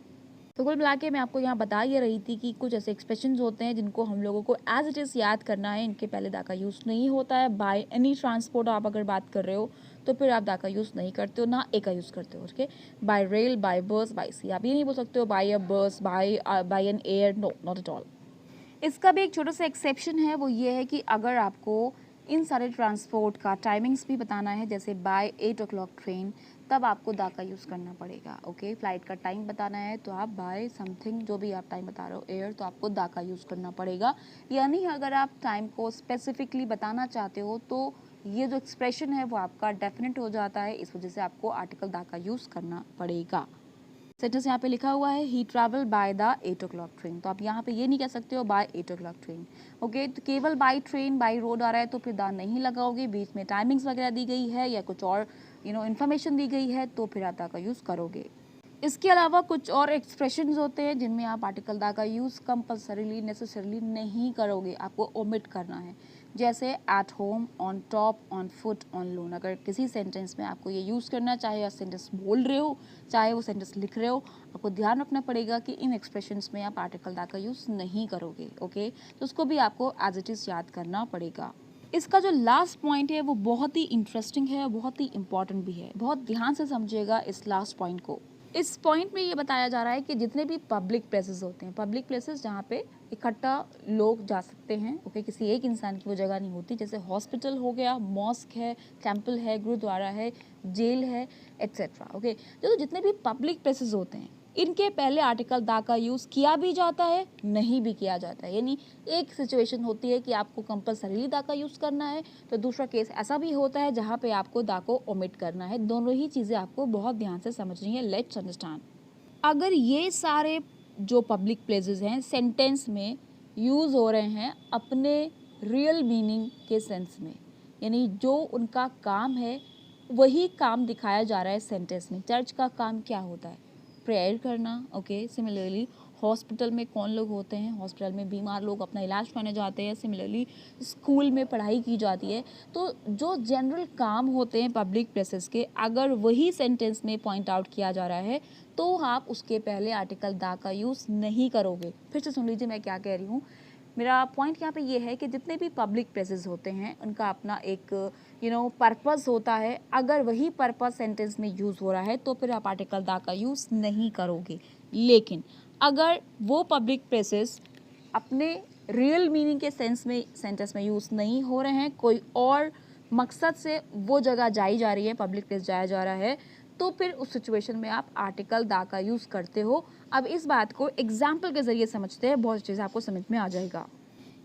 तो कुल मिला के मैं आपको यहाँ बता ये रही थी कि कुछ ऐसे एक्सप्रेशंस होते हैं जिनको हम लोगों को एज इट इज़ याद करना है, इनके पहले दा का यूज़ नहीं होता है। बाय एनी ट्रांसपोर्ट आप अगर बात कर रहे हो तो फिर आप दा का यूज़ नहीं करते हो, ना ए का यूज़ करते हो। Okay, by rail, by bus, by sea, आप ये नहीं बोल सकते हो by a bus, by an air, no, not at all. इसका भी एक छोटा सा एक्सेप्शन है, वो ये है कि अगर आपको इन सारे ट्रांसपोर्ट का टाइमिंग्स भी बताना है, जैसे बाय 8 o'clock ट्रेन, तब आपको दा का यूज़ करना पड़ेगा। ओके, फ्लाइट का टाइम बताना है तो आप बाय समथिंग, जो भी आप टाइम बता रहे हो, एयर, तो आपको दा का यूज़ करना पड़ेगा। यानी अगर आप टाइम को स्पेसिफिकली बताना चाहते हो तो ये जो एक्सप्रेशन है वो आपका डेफिनेट हो जाता है, इस वजह से आपको आर्टिकल दा का यूज़ करना पड़ेगा। सेंटेंस यहाँ पे लिखा हुआ है he travel by the 8 o'clock train, तो आप यहाँ पे ये नहीं कह सकते हो बाय 8 o'clock ट्रेन। ओके, तो केवल बाय ट्रेन, बाय रोड आ रहा है तो फिर दा नहीं लगाओगे, बीच में टाइमिंग्स वगैरह दी गई है या कुछ और इन्फॉर्मेशन दी गई है तो फिर आप दा का यूज़ करोगे। इसके अलावा कुछ और एक्सप्रेशंस होते हैं जिनमें आप आर्टिकल दा का यूज़ कंपल्सरीली, नेसेसरीली नहीं करोगे, आपको ओमिट करना है। जैसे at home, on top, on foot, on loan. अगर किसी सेंटेंस में आपको ये यूज़ करना, चाहे आप सेंटेंस बोल रहे हो चाहे वो सेंटेंस लिख रहे हो, आपको ध्यान रखना पड़ेगा कि इन एक्सप्रेशंस में आप आर्टिकल दा का यूज़ नहीं करोगे। ओके, तो उसको भी आपको एज इट इज़ याद करना पड़ेगा। इसका जो लास्ट पॉइंट है वो बहुत ही इंटरेस्टिंग है, बहुत ही इंपॉर्टेंट भी है। बहुत ध्यान से समझिएगा इस लास्ट पॉइंट को। इस पॉइंट में ये बताया जा रहा है कि जितने भी पब्लिक प्लेसेस होते हैं, पब्लिक प्लेसेस जहाँ पे इकट्ठा लोग जा सकते हैं, ओके, किसी एक इंसान की वो जगह नहीं होती, जैसे हॉस्पिटल हो गया, मॉस्क है, टेम्पल है, गुरुद्वारा है, जेल है, एट्सेट्रा। ओके, तो जितने भी पब्लिक प्लेसेस होते हैं इनके पहले आर्टिकल दा का यूज़ किया भी जाता है, नहीं भी किया जाता है। यानी एक सिचुएशन होती है कि आपको कंपल्सरीली दा का यूज़ करना है, तो दूसरा केस ऐसा भी होता है जहाँ पे आपको दा को ओमिट करना है। दोनों ही चीज़ें आपको बहुत ध्यान से समझनी है। लेट्स अंडरस्टैंड, अगर ये सारे जो पब्लिक प्लेसेस हैं सेंटेंस में यूज़ हो रहे हैं अपने रियल मीनिंग के सेंस में, यानी जो उनका काम है वही काम दिखाया जा रहा है सेंटेंस में। चर्च का काम क्या होता है? प्रेयर करना। ओके, सिमिलरली हॉस्पिटल में कौन लोग होते हैं? हॉस्पिटल में बीमार लोग अपना इलाज कराने जाते हैं। सिमिलरली स्कूल में पढ़ाई की जाती है। तो जो जनरल काम होते हैं पब्लिक प्लेसेस के, अगर वही सेंटेंस में पॉइंट आउट किया जा रहा है तो आप उसके पहले आर्टिकल दा का यूज़ नहीं करोगे। फिर से सुन लीजिए मैं क्या कह रही हूँ। मेरा पॉइंट यहाँ पे ये है कि जितने भी पब्लिक प्लेसेस होते हैं उनका अपना एक पर्पस होता है। अगर वही पर्पस सेंटेंस में यूज़ हो रहा है तो फिर आप आर्टिकल दा का यूज़ नहीं करोगे। लेकिन अगर वो पब्लिक प्लेसेस अपने रियल मीनिंग के सेंस में सेंटेंस में यूज़ नहीं हो रहे हैं, कोई और मकसद से वो जगह जाई जा रही है, पब्लिक प्लेस जाया जा रहा है, तो फिर उस सिचुएशन में आप आर्टिकल दा का यूज़ करते हो। अब इस बात को एग्जाम्पल के ज़रिए समझते हैं, बहुत चीज़ें आपको समझ में आ जाएगा।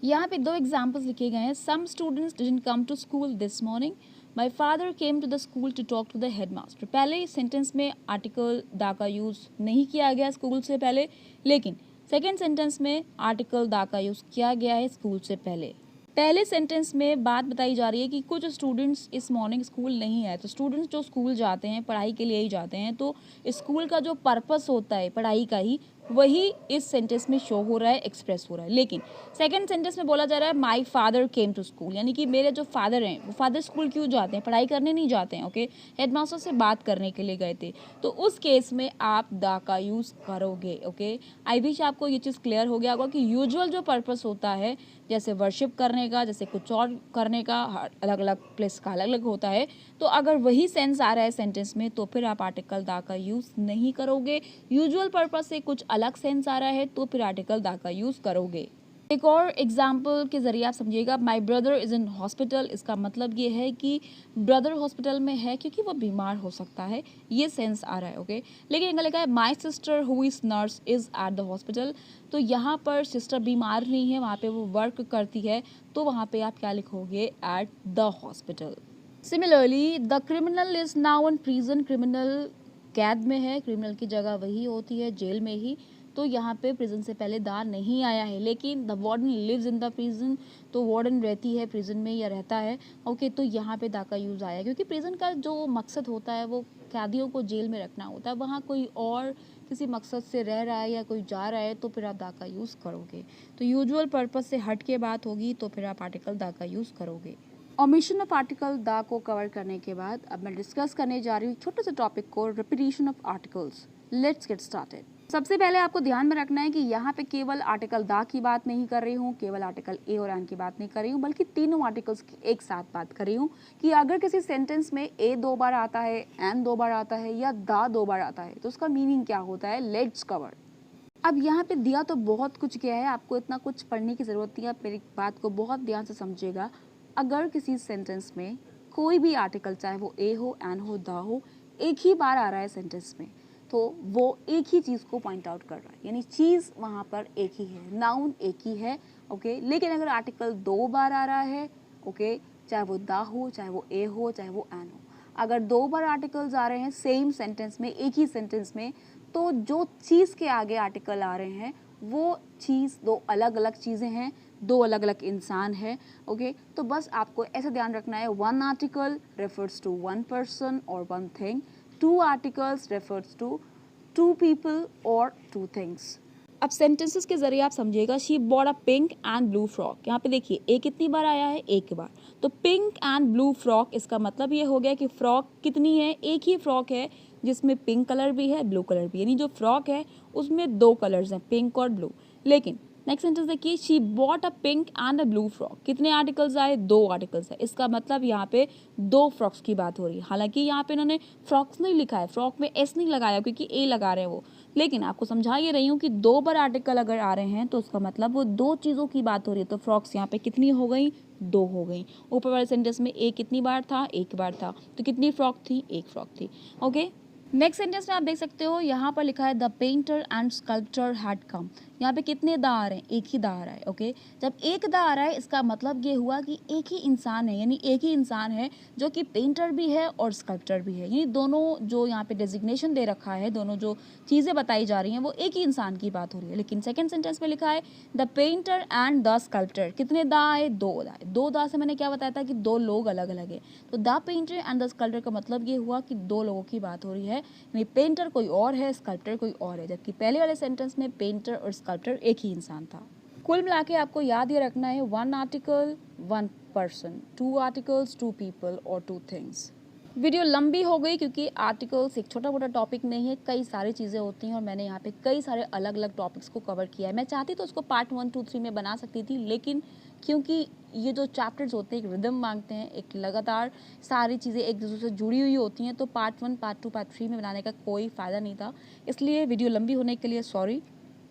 यहाँ पे 2 एग्जाम्पल्स लिखे गए हैं। Some students didn't come to school this morning, my father came to the school to talk to the headmaster. पहले सेंटेंस में आर्टिकल दा का यूज़ नहीं किया गया स्कूल से पहले, लेकिन सेकेंड सेंटेंस में आर्टिकल दा का यूज़ किया गया है स्कूल से पहले। पहले सेंटेंस में बात बताई जा रही है कि कुछ स्टूडेंट्स इस मॉर्निंग स्कूल नहीं आए। तो स्टूडेंट्स जो स्कूल जाते हैं पढ़ाई के लिए ही जाते हैं, तो स्कूल का जो पर्पस होता है पढ़ाई का ही, वही इस सेंटेंस में शो हो रहा है, एक्सप्रेस हो रहा है। लेकिन सेकंड सेंटेंस में बोला जा रहा है my father came to school, यानी कि मेरे जो फादर हैं वो फादर स्कूल क्यों जाते हैं, पढ़ाई करने नहीं जाते हैं, ओके, हेडमास्टर से बात करने के लिए गए थे। तो उस केस में आप दा का यूज़ करोगे, ओके। आई विश आपको ये चीज़ क्लियर हो गया होगा कि यूजुअल जो पर्पस होता है, जैसे वर्शिप करने का, जैसे कुछ और करने का, अलग अलग प्लेस का अलग अलग होता है, तो अगर वही सेंस आ रहा है सेंटेंस में, तो फिर आप आर्टिकल दा का यूज़ नहीं करोगे। यूजुअल पर्पस से कुछ अलग सेंस आ रहा है तो फिर आर्टिकल दा का यूज़ करोगे। एक और एग्जाम्पल के ज़रिए आप समझिएगा, my brother is in hospital. इसका मतलब ये है कि ब्रदर हॉस्पिटल में है क्योंकि वो बीमार हो सकता है, ये सेंस आ रहा है, ओके। लेकिन अगर लिखा है my sister who is nurse is at the hospital, तो यहाँ पर सिस्टर बीमार नहीं है, वहाँ पे वो वर्क करती है, तो वहाँ पे आप क्या लिखोगे, at the hospital. Similarly the criminal is now in prison. Criminal कैद में है, क्रिमिनल की जगह वही होती है जेल में ही, तो यहाँ पे प्रिजन से पहले दा नहीं आया है। लेकिन the warden lives in the prison, तो वार्डन रहती है प्रिजन में या रहता है, ओके, तो यहाँ पे दा का यूज़ आया क्योंकि प्रिजन का जो मकसद होता है वो कैदियों को जेल में रखना होता है, वहाँ कोई और किसी मकसद से रह रहा है या कोई जा रहा है, तो फिर आप दा का यूज़ करोगे। तो यूजुअल पर्पस से हट के बात होगी तो फिर आप आर्टिकल दा का यूज़ करोगे। ओमिशन ऑफ आर्टिकल दा को कवर करने के बाद अब मैं डिस्कस करने जा रही हूँ छोटे से टॉपिक को, repetition of articles. Let's get started. सबसे पहले आपको ध्यान में रखना है कि यहाँ पे केवल आर्टिकल दा की बात नहीं कर रही हूँ, केवल आर्टिकल ए और एन की बात नहीं कर रही हूँ, बल्कि तीनों आर्टिकल्स की एक साथ बात कर रही हूँ कि अगर किसी सेंटेंस में ए 2 बार आता है, एन 2 बार आता है या दा 2 बार आता है, तो उसका मीनिंग क्या होता है। Let's cover. अब यहाँ पे दिया तो बहुत कुछ गया है, आपको इतना कुछ पढ़ने की ज़रूरत नहीं है, आप मेरी बात को बहुत ध्यान से समझिएगा। अगर किसी सेंटेंस में कोई भी आर्टिकल, चाहे वो ए हो, एन हो, दा हो, एक ही बार आ रहा है सेंटेंस में, तो वो एक ही चीज़ को पॉइंट आउट कर रहा है, यानी चीज़ वहाँ पर एक ही है, नाउन एक ही है, ओके। लेकिन अगर आर्टिकल 2 बार आ रहा है, ओके, चाहे वो दा हो, चाहे वो ए हो, चाहे वो एन हो, अगर 2 बार आर्टिकल्स आ रहे हैं सेम सेंटेंस में, एक ही सेंटेंस में, तो जो चीज़ के आगे आर्टिकल आ रहे हैं वो चीज़ 2 अलग अलग चीज़ें हैं, 2 अलग अलग इंसान है, ओके। तो बस आपको ऐसा ध्यान रखना है, 1 आर्टिकल रेफर्स टू 1 पर्सन और 1 thing, 2 articles refers to 2 people और 2 थिंग्स। अब सेंटेंसेस के जरिए आप समझिएगा, she bought a pink and blue frock. यहाँ पे देखिए ए कितनी बार आया है, एक बार, तो पिंक एंड ब्लू फ्रॉक, इसका मतलब ये हो गया कि फ्रॉक कितनी है, एक ही फ्रॉक है जिसमें पिंक कलर भी है, ब्लू कलर भी, यानी जो फ्रॉक है उसमें 2 कलर्स हैं, पिंक और ब्लू। लेकिन नेक्स्ट सेंटेंस देखिए, she bought a pink and a blue frock, कितने आर्टिकल्स आए, 2 आर्टिकल्स है, इसका मतलब यहाँ पे 2 फ्रॉक्स की बात हो रही है। हालांकि यहाँ पे इन्होंने फ्रॉक्स नहीं लिखा है, फ्रॉक में एस नहीं लगाया क्योंकि ए लगा रहे हैं वो, लेकिन आपको समझा ये रही हूँ कि 2 बार आर्टिकल अगर आ रहे हैं तो उसका मतलब वो 2 चीज़ों की बात हो रही है। तो फ्रॉक्स यहाँ पे कितनी हो गई, 2 हो गई। ऊपर वाले सेंटेंस में ए कितनी बार था, एक बार था, तो कितनी फ्रॉक थी, एक फ्रॉक थी, ओके। नेक्स्ट सेंटेंस में आप देख सकते हो, यहाँ पर लिखा है the painter and sculpture had come. यहाँ पे कितने दा आ रहे हैं, एक ही दा आ रहा है, ओके। जब एक दा आ रहा है इसका मतलब ये हुआ कि एक ही इंसान है, यानी एक ही इंसान है जो कि पेंटर भी है और स्कल्पचर भी है, यानी दोनों जो यहाँ पे डेजिग्नेशन दे रखा है, दोनों जो चीज़ें बताई जा रही हैं वो एक ही इंसान की बात हो रही है। लेकिन सेकेंड सेंटेंस में लिखा है the painter and the sculpture, कितने दा आए, 2 दा आए। 2 दा से मैंने क्या बताया था कि 2 लोग अलग अलग है, तो the painter and the sculpture का मतलब ये हुआ कि 2 लोगों की बात हो रही है, यानी पेंटर कोई और है, स्कल्पचर कोई और है, जबकि पहले वाले सेंटेंस में पेंटर और स्कल्पचर एक ही इंसान था। कुल मिला के आपको याद ये रखना है, 1 आर्टिकल 1 पर्सन, 2 आर्टिकल्स 2 पीपल और 2 थिंग्स। वीडियो लंबी हो गई क्योंकि आर्टिकल्स एक छोटा मोटा टॉपिक नहीं है, कई सारी चीज़ें होती हैं और मैंने यहाँ पे कई सारे अलग अलग टॉपिक्स को कवर किया है। मैं चाहती तो उसको पार्ट 1, 2, 3 में बना सकती थी, लेकिन क्योंकि ये जो चैप्टर्स होते हैं एक रिदम मांगते हैं, एक लगातार सारी चीज़ें एक दूसरे से जुड़ी हुई होती हैं, तो पार्ट 1, पार्ट 2, पार्ट 3 में बनाने का कोई फ़ायदा नहीं था, इसलिए वीडियो लंबी होने के लिए सॉरी।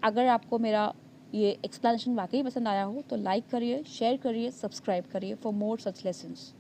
अगर आपको मेरा ये एक्सप्लेनेशन वाकई पसंद आया हो तो लाइक करिए, शेयर करिए, सब्सक्राइब करिए फॉर मोर सच लेसन्स।